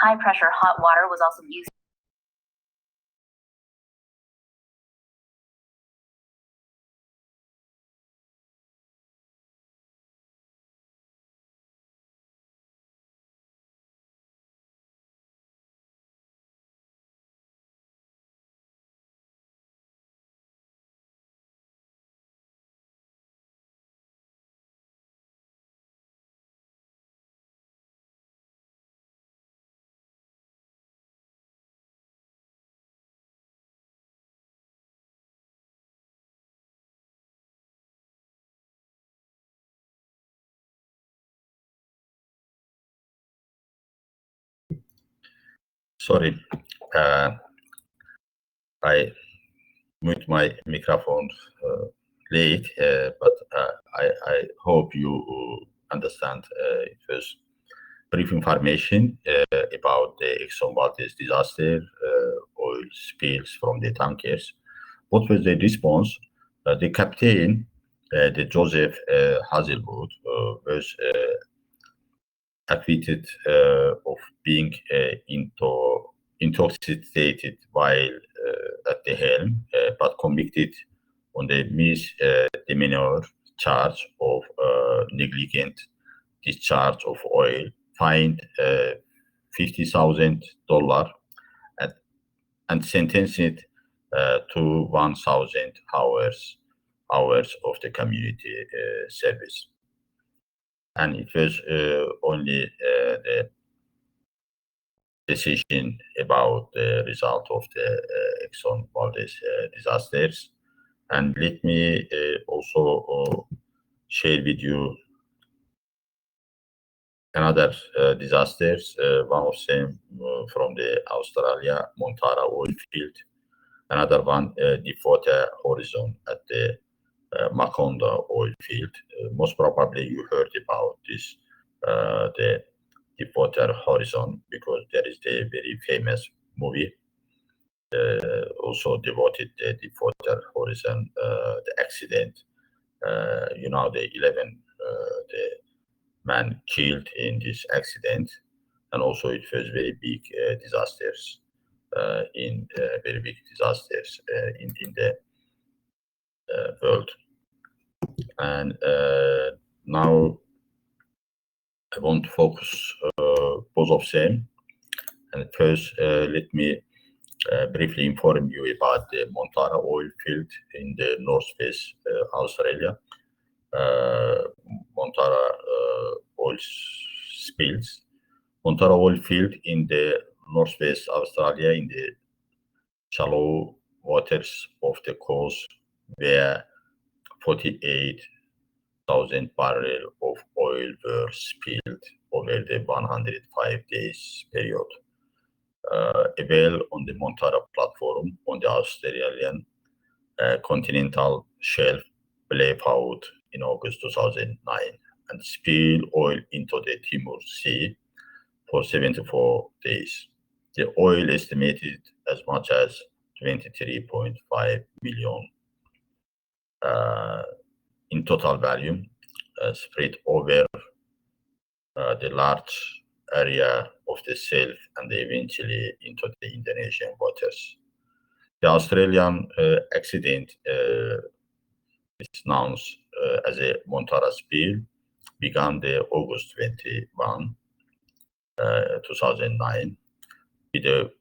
High-pressure hot water was also used.
Sorry, I mute my microphone late, but I hope you understand. It was brief information about the Exxon Valdez disaster, oil spills from the tankers. What was the response? The captain, the Joseph Hazelwood, was acquitted of being intoxicated while at the helm, but convicted on the misdemeanor charge of negligent discharge of oil, fined $50,000 and sentenced to 1,000 hours of the community service. And it was only the decision about the result of the Exxon Valdez disasters. And let me also share with you another disasters. One of them from the Australia Montara oil field. Another one, Deepwater Horizon at the Macondo oil field. Most probably you heard about this, the Deepwater Horizon, because there is the very famous movie also devoted the Deepwater Horizon, the accident. The 11 the man killed in this accident, and also it was very big disasters in the world. And now I want to focus both of them. And first, let me briefly inform you about the Montara oil field in the northwest Australia. Montara oil spills. Montara oil field in the northwest Australia in the shallow waters of the coast, where 48,000 barrels of oil were spilled over the 105 days period. A well on the Montara platform on the Australian continental shelf blew out in August 2009 and spilled oil into the Timor Sea for 74 days. The oil estimated as much as 23.5 million in total value, spread over the large area of the Shelf and eventually into the Indonesian waters. The Australian accident is known as a Montara spill, began the August 21, 2009, with a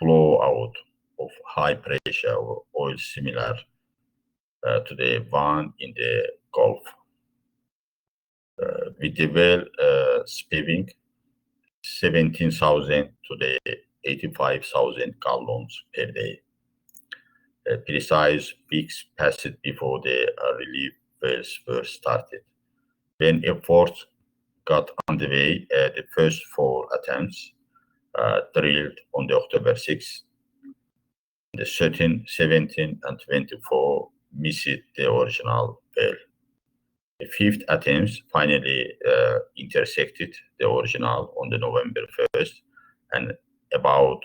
blowout of high pressure oil similar to the one in the Gulf. With the well spilling 17,000 to the 85,000 gallons per day. Precise weeks passed before the relief wells were started. When efforts got underway. The first 4 attempts drilled on the October 6th. The 13, 17, and 24 missed the original well. The 5th attempt finally intersected the original on the November 1st, and about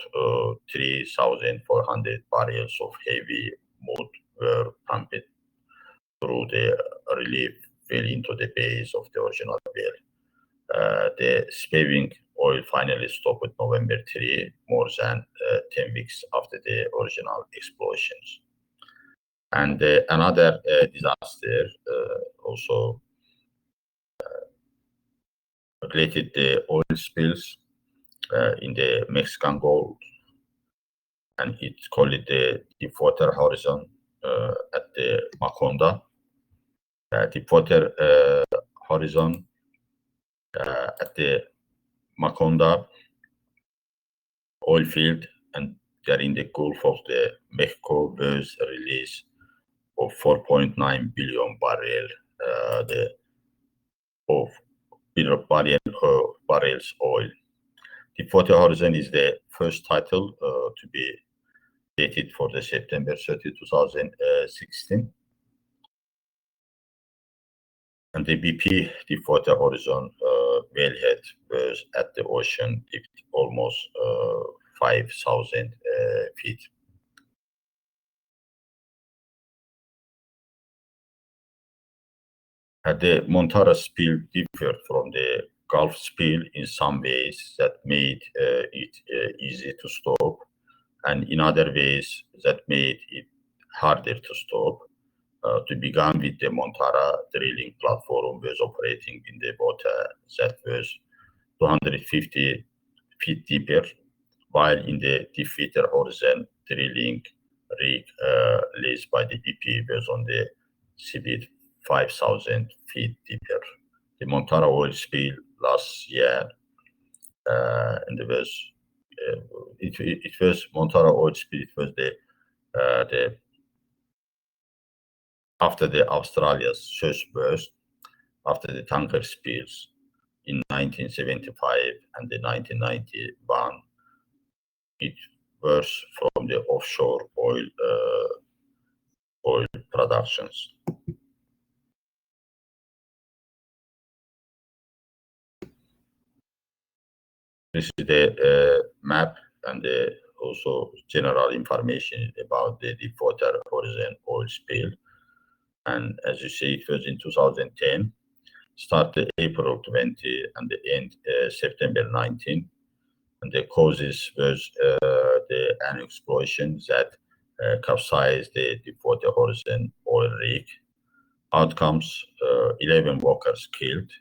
3,400 barrels of heavy mud were pumped through the relief well into the base of the original well. The spewing oil finally stopped November 3, more than 10 weeks after the original explosions. And another disaster also related the oil spills in the Mexican Gulf, and it's called the deepwater horizon at the Macondo. Deepwater horizon at the Macondo oil field, and they're in the Gulf of the Mexico, was a release of 4.9 billion barrels oil. Deepwater horizon is the first title to be dated for the September 30, 2016. And the BP deepwater horizon wellhead was at the ocean depth almost 5,000 feet. The Montara spill differed from the Gulf spill in some ways that made it easy to stop, and in other ways that made it harder to stop. To begin with, the Montara drilling platform was operating in the water that was 250 feet deeper, while in the deepwater horizon drilling rig leased by the BP was on the seabed 5,000 feet deeper. The Montara oil spill last year, and it was Montara oil spill. It was the after the Australia's search burst, after the tanker spills in 1975 and the 1991, it was from the offshore oil productions. This is the map and also general information about the deepwater horizon oil spill. And as you see, it was in 2010, started April 20 and the end September 19. And the causes was an explosion that capsized the deepwater horizon oil rig. Outcomes: 11 workers killed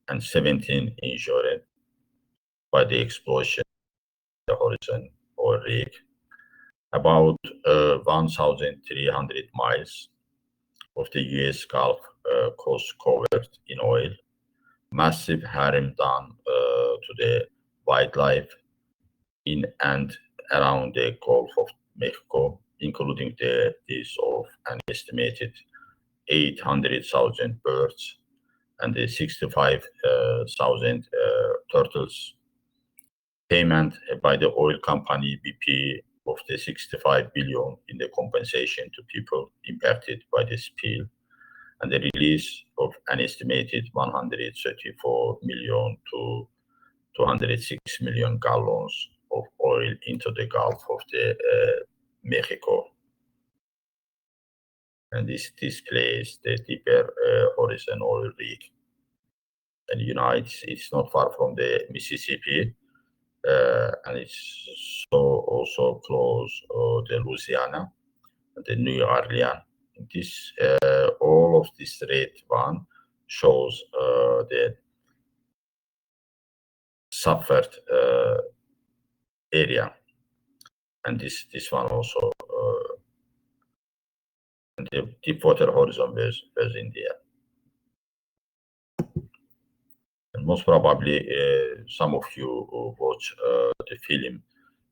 and 17 injured by the explosion of the horizon oil rig. About 1,300 miles of the U.S. Gulf coast covered in oil. Massive harm done to the wildlife in and around the Gulf of Mexico, including the deaths of an estimated 800,000 birds and the 65,000 turtles. Payment by the oil company BP of the 65 billion in the compensation to people impacted by the spill, and the release of an estimated 134 million to 206 million gallons of oil into the Gulf of the Mexico. And this displays the deeper horizon oil rig. And it's not far from the Mississippi, and it's also close to Louisiana and the New Orleans. This all of this red one shows the suffered area, and this one also and the deepwater horizon was in there. And most probably some of you watch the film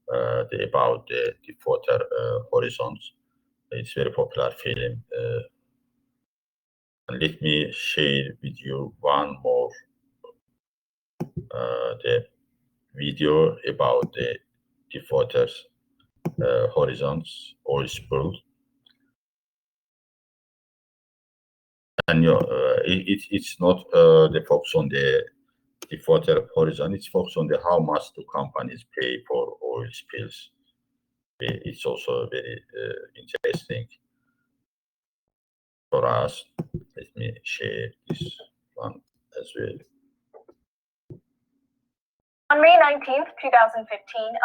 about the deepwater horizons. It's a very popular film. And let me share with you one more the video about the defaulters horizons oil spill, and it's not the focus on the defaulter horizon. It's focused on the how much do companies pay for oil spills. It's also very interesting for us. Let me share this one as well.
On May 19th, 2015,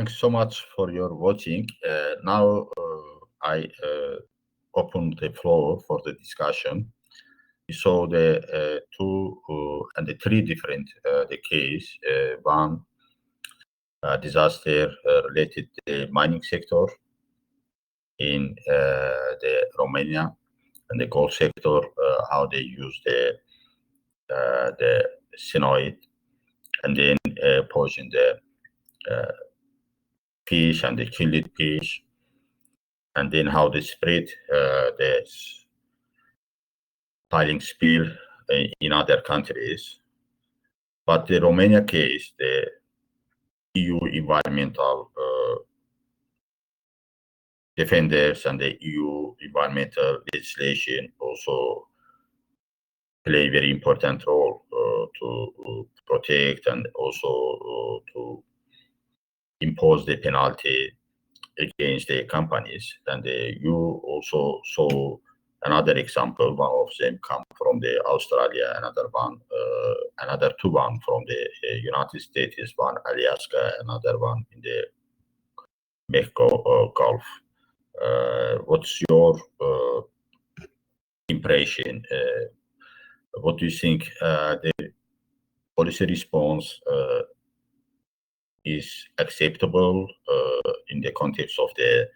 Thanks so much for your watching. Now I open the floor for the discussion. We saw the two and the three different the case. One disaster related to the mining sector in the Romania, and the gold sector, how they use the cyanoid and then poison the fish and the killed fish, and then how they spread the piling spill in other countries. But the Romania case, the EU environmental defenders and the EU environmental legislation also play a very important role to protect and also to impose the penalty against the companies. And you also saw another example, one of them come from the Australia, another two from the United States, one Alaska, another one in the Mexico Gulf. What's your impression? What do you think the policy response is acceptable in the context of the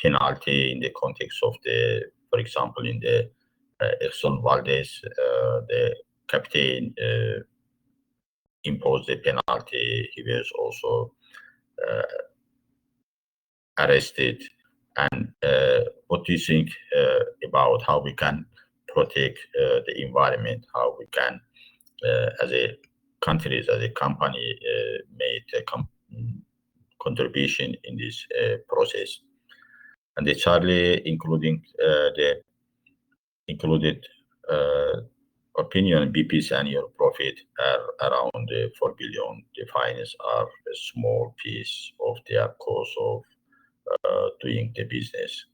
penalty, in the context of the, for example, in the Exxon Valdez, the captain imposed a penalty. He was also arrested. And what do you think about how we can protect the environment, how we can, as a countries, as a company, made a contribution in this process? And the Charlie, included opinion, BP's annual profit are around 4 billion. The fines are a small piece of their cost of doing the business.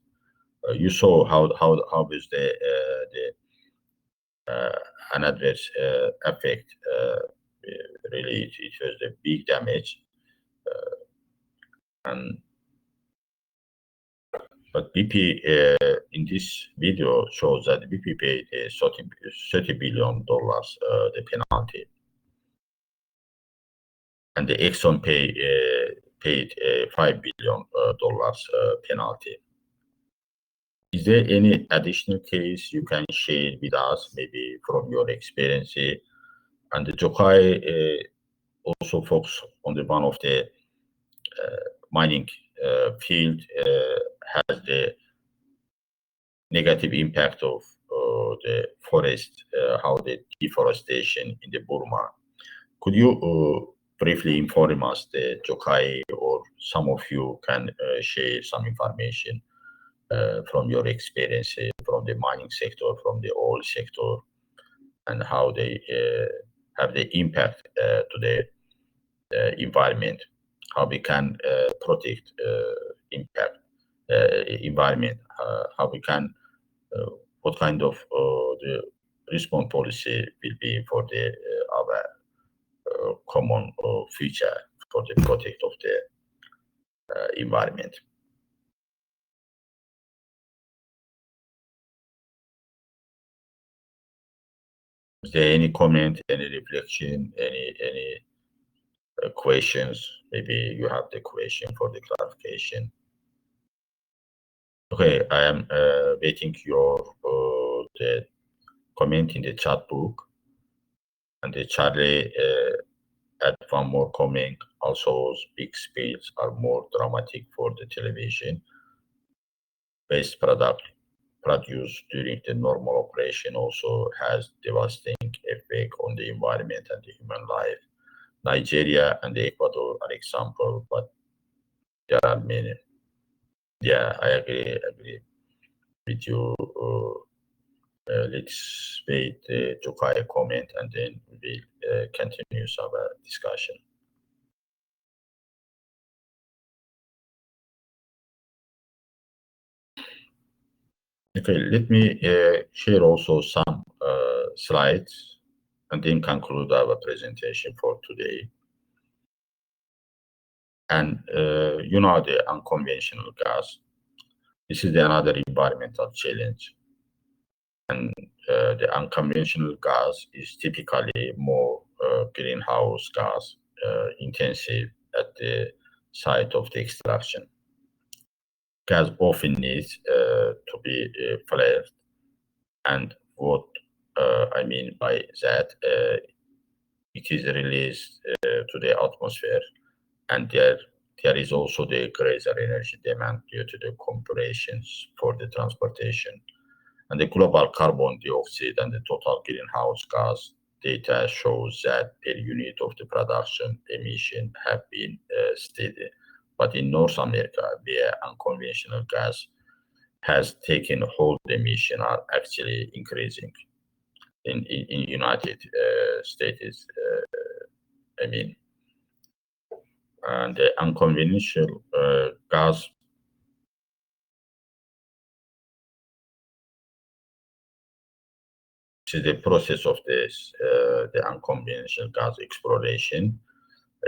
You saw how is the an adverse effect. Really, it was a big damage. But BP in this video shows that BP paid $30 billion the penalty, and the Exxon paid $5 billion penalty. Is there any additional case you can share with us, maybe from your experience? And the Jokai also focus on the one of the mining field has the negative impact of the forest, how the deforestation in the Burma. Could you briefly inform us, the Jokai, or some of you can share some information from your experience from the mining sector, from the oil sector, and how they have the impact to the environment, how we can protect environment, how we can, what kind of the response policy will be for the our common future for the protect of the environment. Is there any comment, any reflection, any questions? Maybe you have the question for the clarification. Okay, I am waiting your the comment in the chat book, and the Charlie add one more comment. Also, big spills are more dramatic for the television. Waste product produced during the normal operation also has devastating effect on the environment and the human life. Nigeria and Ecuador are example, but there are many. Yeah, I agree with you. Let's wait to a comment, and then we will continue our discussion. Okay, let me share also some slides and then conclude our presentation for today. And you know, the unconventional gas, this is another environmental challenge. And the unconventional gas is typically more greenhouse gas intensive at the site of the extraction. Gas often needs to be flared, and what I mean by that, it is released to the atmosphere, and there is also the greater energy demand due to the compressions for the transportation. And the global carbon dioxide and the total greenhouse gas data shows that per unit of the production emission have been steady. But in North America, where unconventional gas has taken hold, the emission are actually increasing. In United States, I mean, and the unconventional gas is the process of this, the unconventional gas exploration.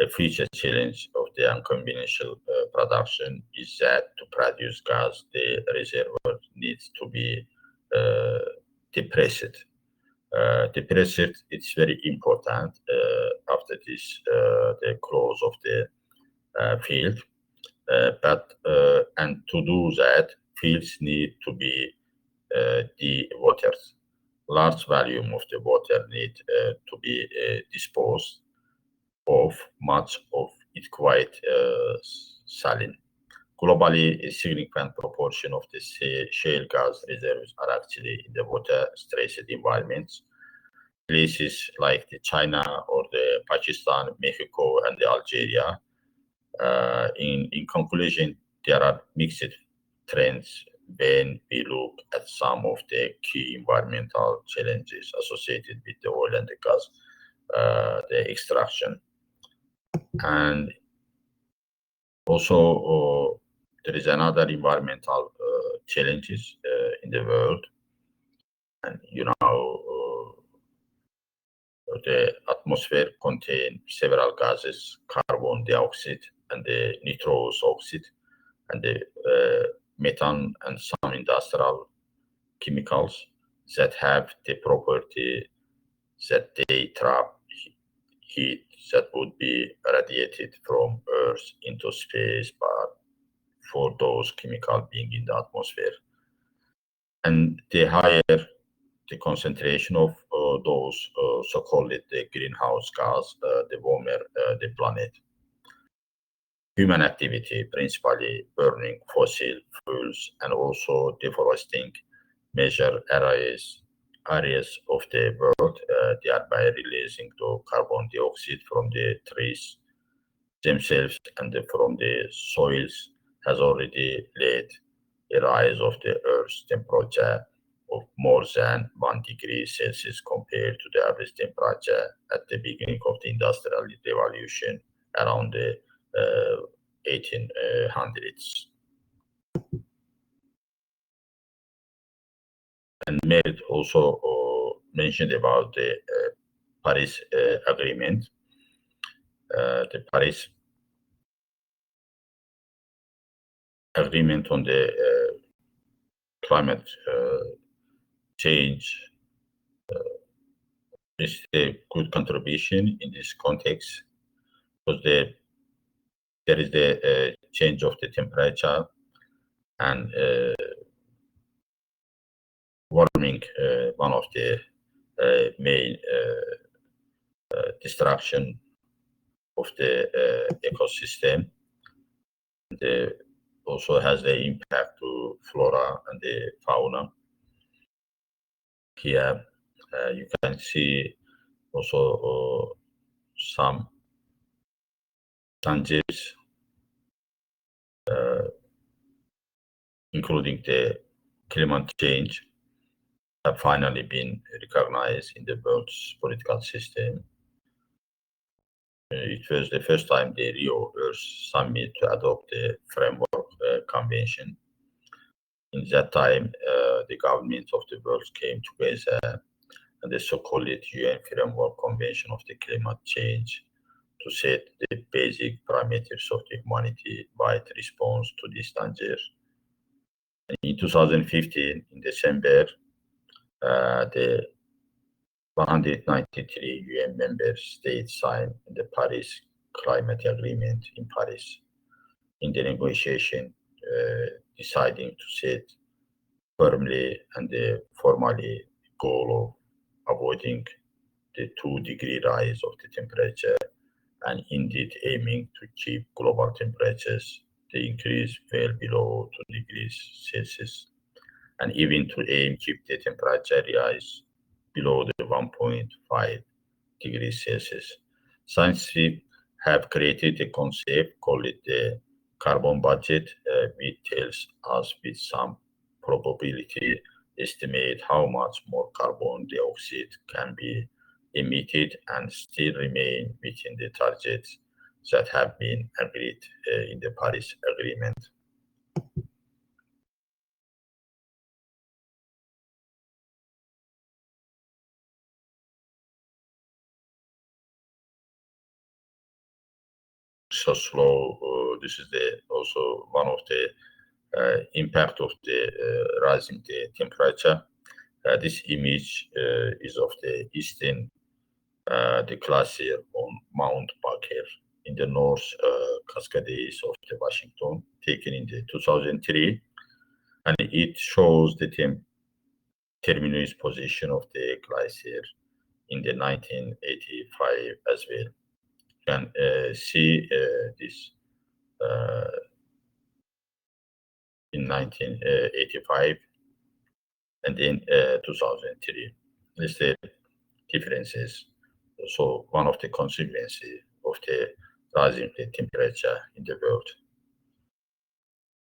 A future challenge of the unconventional production is that to produce gas, the reservoir needs to be depressed. Depressed, it's very important after this, the close of the field. And to do that, fields need to be de-watered. Large volume of the water need to be disposed of, much of it quite saline. Globally, a significant proportion of the shale gas reserves are actually in the water-stressed environments. Places like the China or the Pakistan, Mexico, and the Algeria. In conclusion, there are mixed trends when we look at some of the key environmental challenges associated with the oil and the gas, the extraction. And also, there is another environmental challenges in the world. And, the atmosphere contains several gases, carbon dioxide and the nitrous oxide, and the methane and some industrial chemicals that have the property that they trap heat that would be radiated from Earth into space, but for those chemicals being in the atmosphere. And the higher the concentration of those so-called the greenhouse gas, the warmer the planet. Human activity, principally burning fossil fuels and also deforesting major areas of the world, thereby releasing the carbon dioxide from the trees themselves and from the soils, has already led a rise of the Earth's temperature of more than 1 degree Celsius compared to the average temperature at the beginning of the Industrial Revolution around the 1800s. And Merit also mentioned about the Paris Agreement. The Paris Agreement on the climate change is a good contribution in this context, because there is the change of the temperature and warming, one of the main destruction of the ecosystem. It also has the impact to flora and the fauna. Here you can see also some dangers, including the climate change, have finally been recognized in the world's political system. It was the first time the Rio Earth Summit to adopt the framework convention. In that time, the governments of the world came together and the so-called UN Framework Convention of the Climate Change to set the basic parameters of the humanity-wide response to this danger. And in 2015, in December, the 193 UN member states signed the Paris Climate Agreement in Paris, in the negotiation deciding to set firmly and formally goal of avoiding the 2-degree rise of the temperature, and indeed aiming to keep global temperatures the increase well below 2 degrees Celsius, and even to aim keep the temperature rise below the 1.5 degrees Celsius. Scientists have created a concept called the carbon budget, which tells us with some probability estimate how much more carbon dioxide can be emitted and still remain within the targets that have been agreed in the Paris Agreement. so slow. This is also one of the impact of the rising the temperature. This image is of the eastern the glacier on Mount Baker in the North Cascades of the Washington, taken in the 2003, and it shows the terminus position of the glacier in the 1985 as well. You can see this in 1985 and in 2003. These the differences. So one of the consequences of the rising temperature in the world.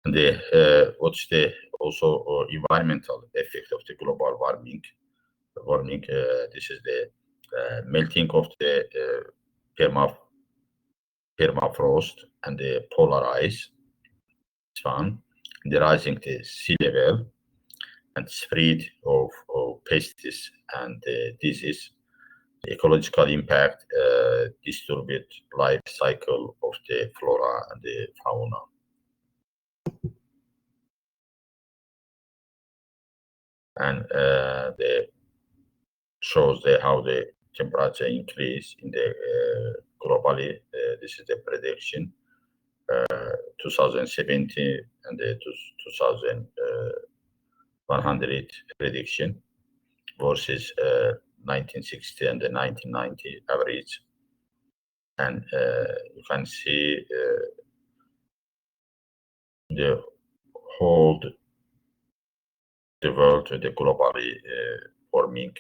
And what's the also environmental effect of the global warming? This is the melting of the permafrost and the polar ice. It's one. The rising the sea level and spread of pests and disease. The ecological impact disturbed life cycle of the flora and the fauna. And the shows how the temperature increase in the globally. This is the prediction 2070 and the 2100 prediction versus 1960 and the 1990 average. And you can see the whole the world, the globally warming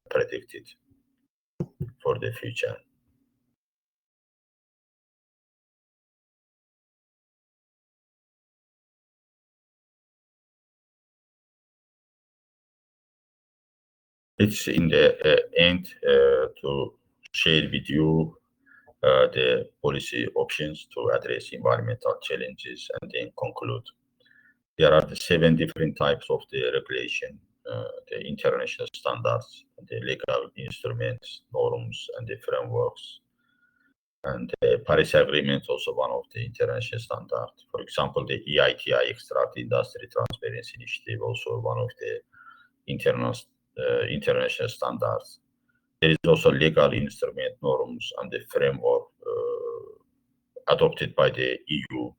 predicted for the future. It's in the end to share with you the policy options to address environmental challenges and then conclude. There are the 7 different types of the regulation, the international standards, the legal instruments, norms, and the frameworks. And the Paris Agreement also one of the international standards. For example, the EITI, Extracted Industry Transparency Initiative, also one of the international standards. There is also legal instrument, norms, and the framework adopted by the EU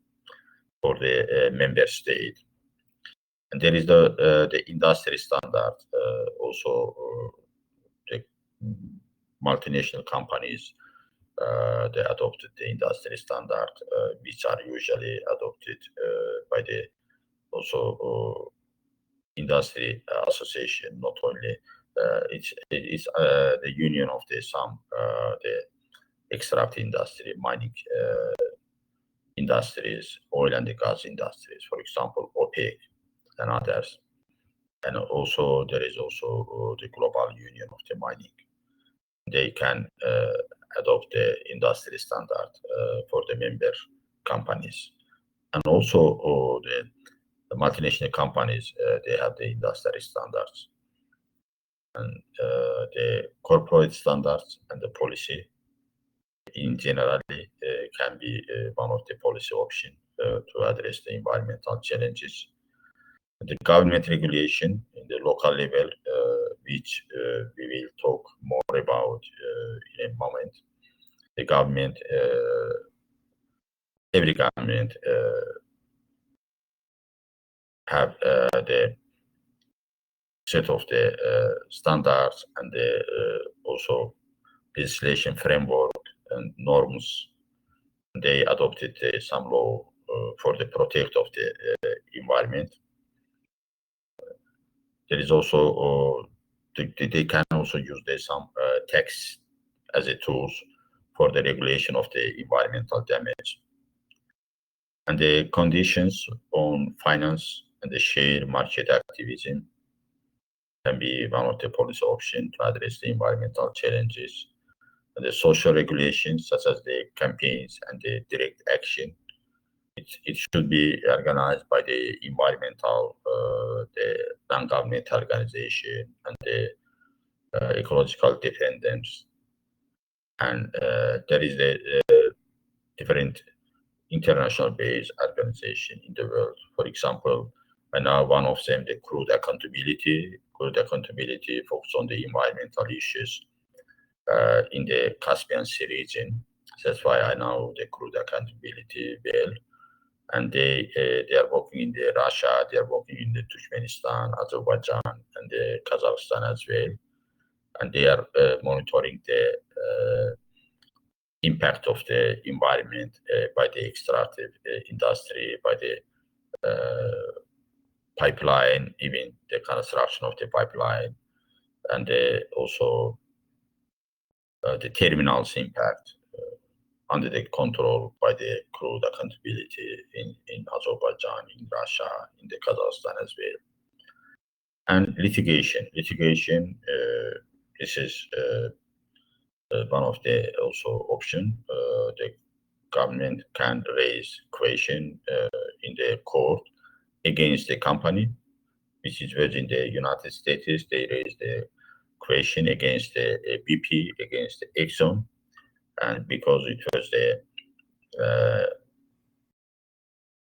for the member state. And there is the industry standard, also the multinational companies, they adopted the industry standard, which are usually adopted by the also industry association, not only it's the union of the some the extract industry, mining industries, oil and the gas industries, for example, OPEC and others. And also there is also the global union of the mining. They can adopt the industry standard for the member companies. And also the multinational companies, they have the industry standards. And the corporate standards and the policy in generally can be one of the policy options to address the environmental challenges. The government regulation in the local level, which we will talk more about in a moment. The government, every government have the set of the standards and the also legislation framework and norms. They adopted some law for the protect of the environment. There is also they can also use some tax as a tools for the regulation of the environmental damage. And the conditions on finance and the share market activism can be one of the policy options to address the environmental challenges. And the social regulations, such as the campaigns and the direct action, it should be organized by the environmental, the non-governmental organization, and the ecological defendants. And there is the different international based organization in the world. For example, and now one of them, the crude accountability. Crude accountability focus on the environmental issues in the Caspian Sea region. That's why I know the crude accountability well. And they are working in the Russia, they are working in the Turkmenistan, Azerbaijan, and the Kazakhstan as well. And they are monitoring the impact of the environment by the extractive industry, by the pipeline, even the construction of the pipeline, and also the terminals impact under the control by the crude accountability in Azerbaijan, in Russia, in the Kazakhstan as well. And litigation. Litigation, this is one of the also option. The government can raise question in the court against the company, which is within the United States. They raise the question against the BP, against the Exxon, and because it was the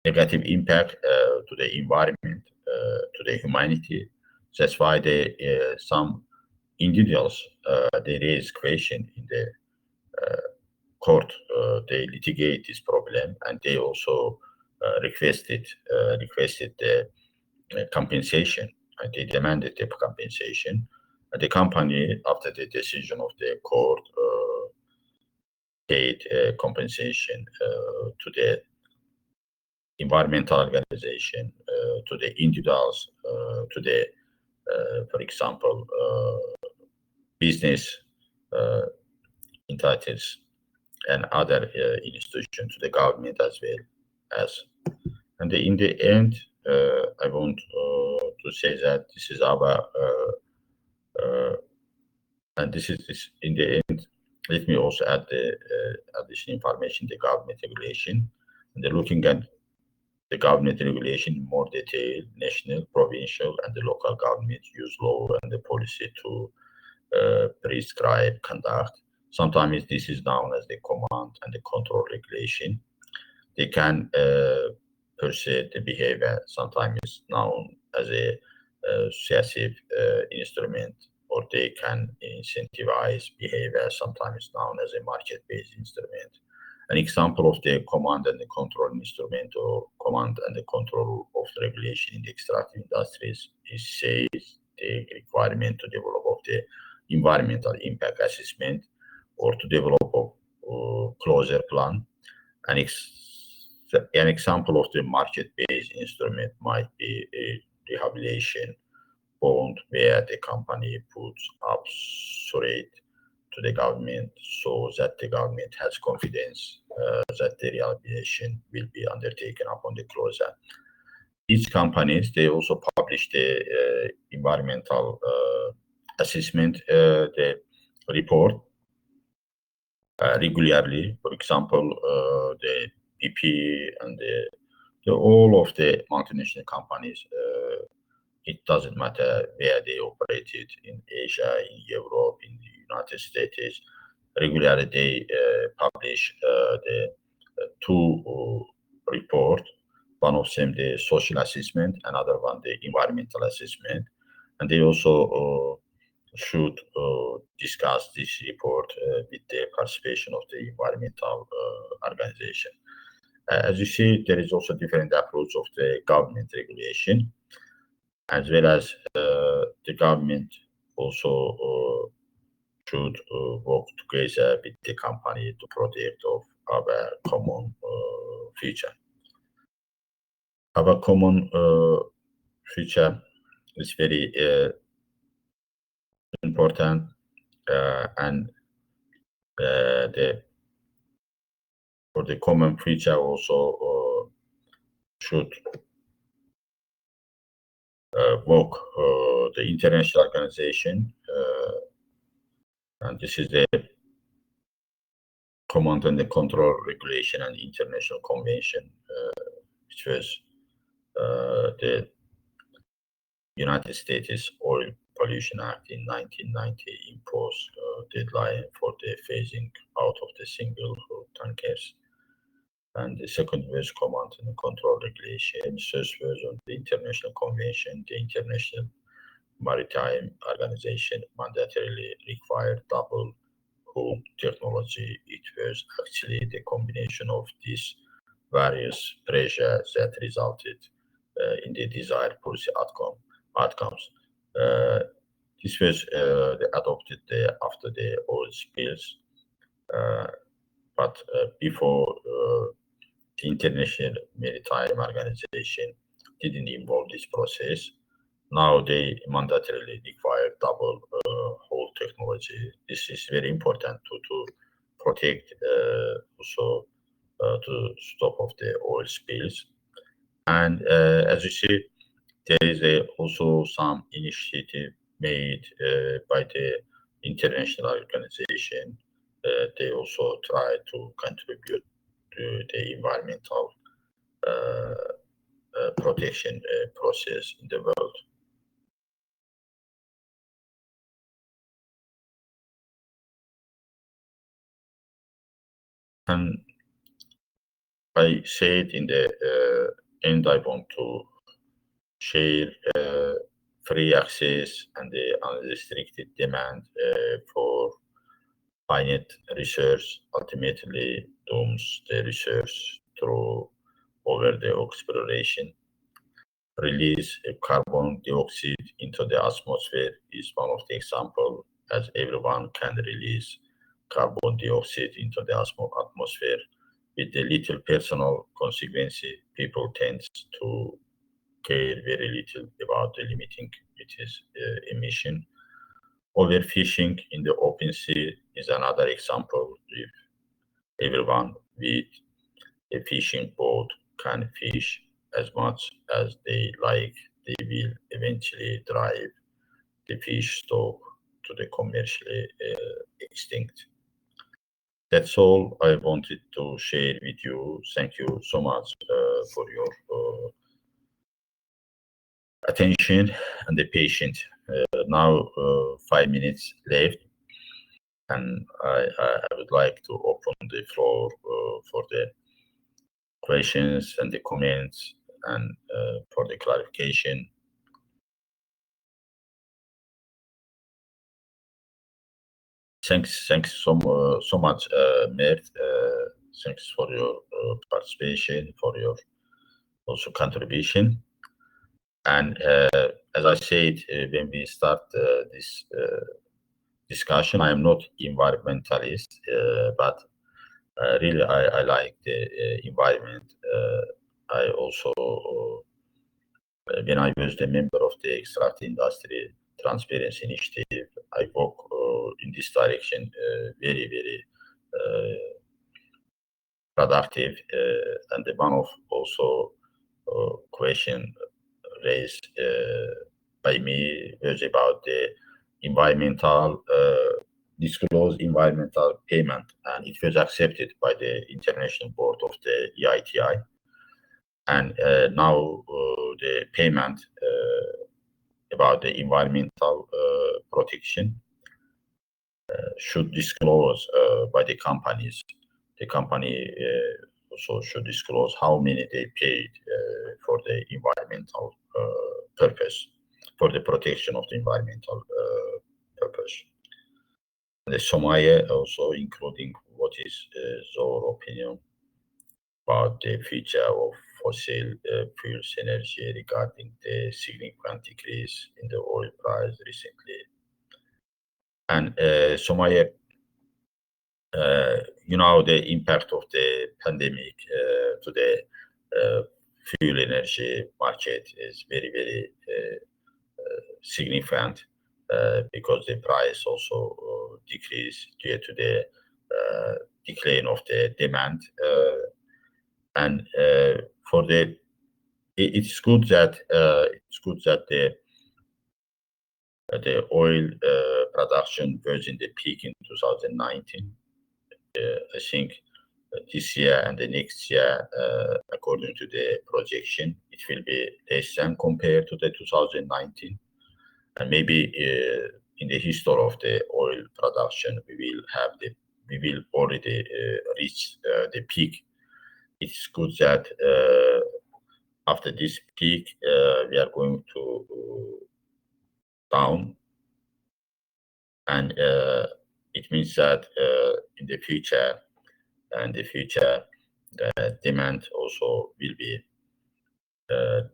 negative impact to the environment, to the humanity. That's why they some individuals they raise question in the court. They litigate this problem, and they also requested the compensation. And they demanded the compensation. And the company, after the decision of the court, paid compensation to the environmental organization, to the individuals, to the, for example, business entities and other institutions, to the government as well as. And in the end, I want to say that this is our, and this is in the end. Let me also add the additional information, the government regulation, and looking at the government regulation in more detail. National, provincial, and the local governments use law and the policy to prescribe conduct. Sometimes this is known as the command and the control regulation. They can pursue the behavior. Sometimes it's known as a successive instrument, or they can incentivize behavior. Sometimes known as a market-based instrument. An example of the command and the control instrument, or command and the control of the regulation in the extractive industries, is says the requirement to develop of the environmental impact assessment, or to develop a closure plan. An example of the market-based instrument might be a rehabilitation bond, where the company puts up surrogate to the government, so that the government has confidence that the rehabilitation will be undertaken upon the closure. Each companies, they also publish the environmental assessment, the report regularly. For example, the BP and all of the multinational companies, it doesn't matter where they operated, in Asia, in Europe, in the United States. Regularly, they publish the two reports. One of them, the social assessment, another one, the environmental assessment. And they also should discuss this report with the participation of the environmental organization. As you see, there is also different approach of the government regulation, as well as the government also should work together with the company to protect of our common future. Our common future is very important, and for the common future also should work the international organization, and this is the command and the control regulation and international convention, which was the United States Oil Pollution Act in 1990 imposed deadline for the phasing out of the single tankers. and the second was command and control regulation. Third was on the international convention. The International Maritime Organization mandatorily required double hull technology. It was actually the combination of these various pressures that resulted in the desired policy outcomes. This was adopted after the oil spills, but before the International Maritime Organization didn't involve this process. Now they mandatorily require double hull technology. This is very important to protect also to stop of the oil spills. And as you see, there is also some initiative made by the international organization. They also try to contribute to the environmental protection process in the world. And I said in the end, I want to share free access and the unrestricted demand for finite research ultimately dooms the research through over the exploration. Release carbon dioxide into the atmosphere is one of the examples, as everyone can release carbon dioxide into the atmosphere. With the little personal consequences, people tend to care very little about the limiting its emission. Overfishing in the open sea is another example. If everyone with a fishing boat can fish as much as they like, they will eventually drive the fish stock to the commercially extinct. That's all I wanted to share with you. Thank you so much for your attention and the patience. Now 5 minutes left, and I would like to open the floor for the questions and the comments and for the clarification. Thanks so much, Mert. Thanks for your participation, for your also contribution. And as I said, when we start this discussion, I am not environmentalist, but really I like the environment. I also, when I was the member of the Extract Industry Transparency Initiative, I work in this direction, very productive. And the one of also question raised by me was about the environmental disclosed environmental payment, and it was accepted by the International Board of the EITI. And now the payment about the environmental protection should disclose by the companies. The company also should disclose how many they paid for the environmental purpose, for the protection of the environmental purpose. The Somalia also including what is your opinion about the future of fossil fuels energy regarding the significant decrease in the oil price recently. And Somalia, you know, the impact of the pandemic to the fuel energy market is very significant because the price also decreased due to the decline of the demand. And for the it's good that the oil production was in the peak in 2019. I think this year and the next year, according to the projection, it will be less than compared to the 2019. And maybe in the history of the oil production, we will already reach the peak it's good that after this peak, we are going to down, and it means that in the future, the demand also will be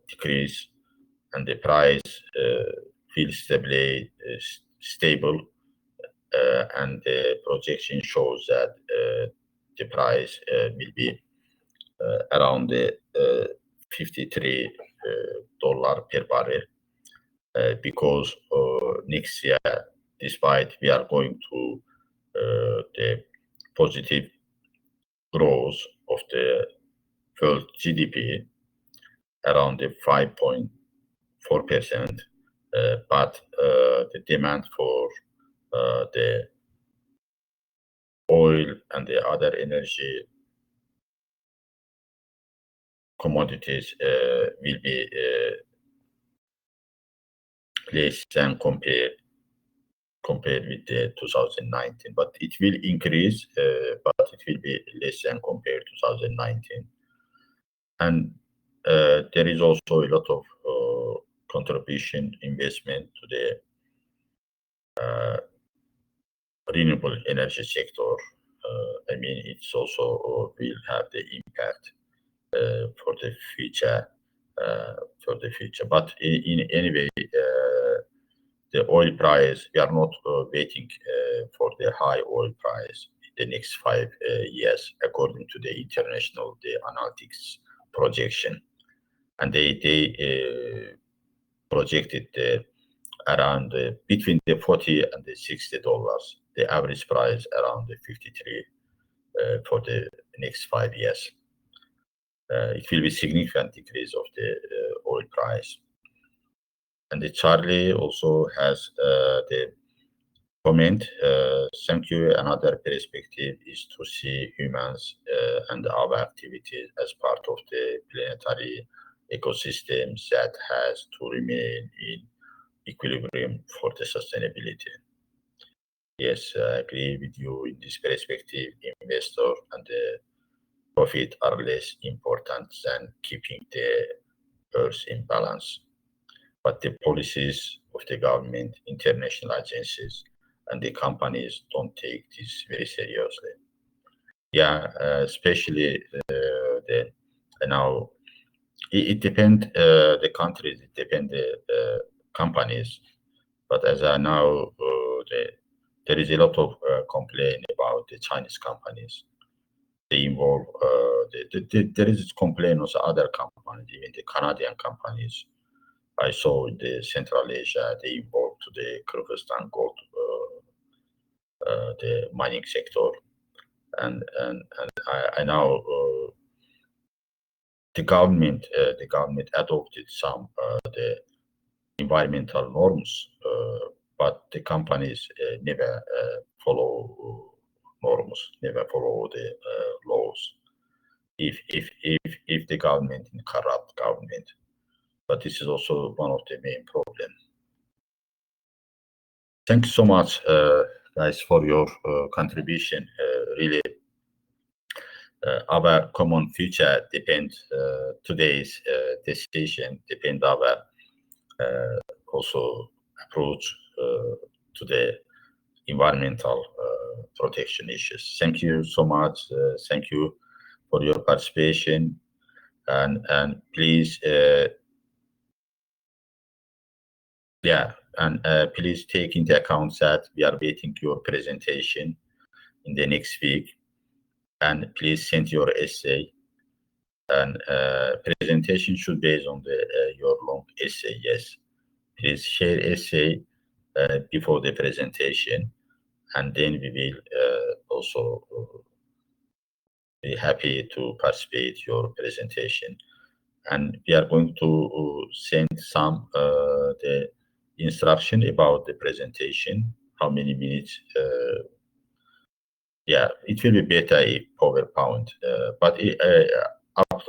decrease, and the price will stable, and the projection shows that the price will be around the $53 per barrel, because next year, despite we are going to the positive growth of the world GDP around the 5.4%, but the demand for the oil and the other energy commodities will be less than compared with the 2019, but it will increase, but it will be less than compared to 2019. And there is also a lot of contribution investment to the renewable energy sector. I mean, it's also will have the impact for the future. But in anyway, the oil price, we are not waiting for the high oil price in the next 5 years, according to the international analytics projection, and they projected around between the $40 and the $60. The average price around the 53 for the next 5 years. It will be significant decrease of the oil price. And the Charlie also has the comment. Thank you. Another perspective is to see humans and our activities as part of the planetary ecosystems that has to remain in equilibrium for the sustainability. Yes, I agree with you in this perspective. Investor and the profit are less important than keeping the earth in balance. But the policies of the government, international agencies, and the companies don't take this very seriously. Yeah, especially now it depends the countries, it depends the companies. But as I know, there is a lot of complaint about the Chinese companies. They involve there is complaint of other companies, even the Canadian companies. I saw in the Central Asia, they involved to the Kyrgyzstan gold, the mining sector, and I know the government adopted some the environmental norms, but the companies never follow norms, never follow the laws. If the government is corrupt government, but this is also one of the main problems. Thank you so much, guys, for your contribution. Really, our common future depends today's decision depend our also approach to the environmental protection issues. Thank you so much. Thank you for your participation, and please, please take into account that we are waiting your presentation in the next week, and please send your essay. And presentation should be based on the your long essay. Yes, please share essay before the presentation, and then we will also be happy to participate your presentation. And we are going to send some the instruction about the presentation, how many minutes. It will be better if PowerPoint, but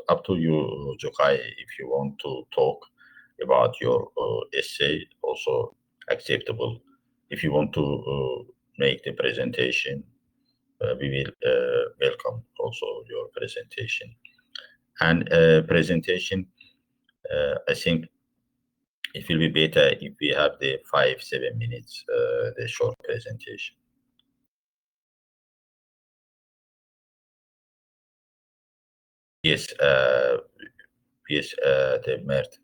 up to you, Jokai, if you want to talk about your essay, also acceptable. If you want to make the presentation, we will welcome also your presentation. And presentation, I think it will be better if we have the 5-7 minutes, the short presentation. Yes, yes, the Mert,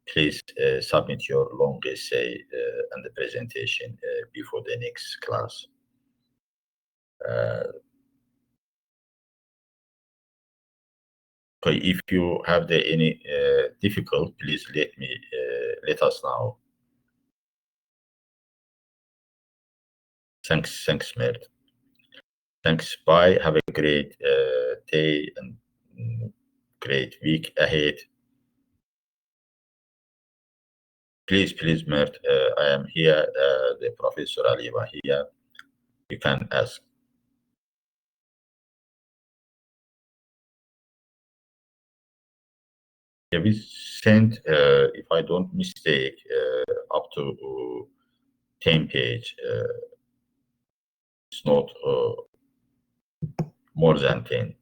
please submit your long essay and the presentation before the next class. Okay, if you have any difficult, please let us know. Thanks, Mert. Thanks. Bye. Have a great day and great week ahead. Please, Mert. I am here. The Professor Alieva here. You can ask. Yeah, we sent, if I don't mistake, up to 10 page. It's not more than 10.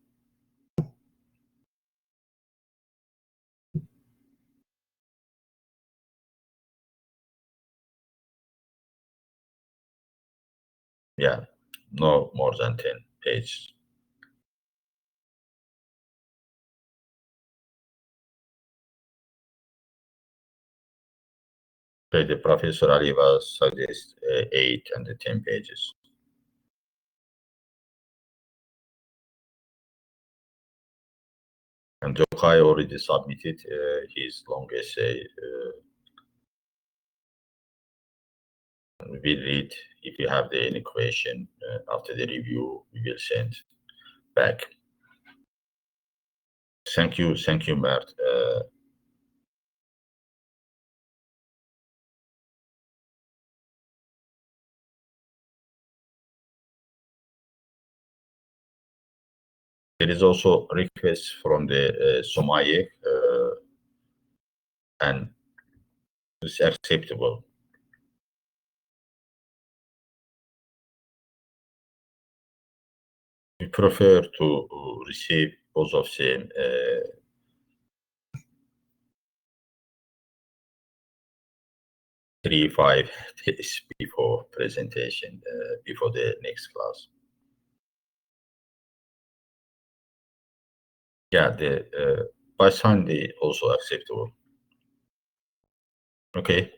Yeah, no more than 10 pages. Okay, the Professor Alieva suggests 8 and 10 pages. And Jokai already submitted his long essay. We'll read. If you have any question after the review, we will send back. Thank you, Mert. There is also a request from the Somaye, and it's acceptable. We prefer to receive both of them 3-5 days before presentation, before the next class. Yeah, by Sunday also acceptable. Okay.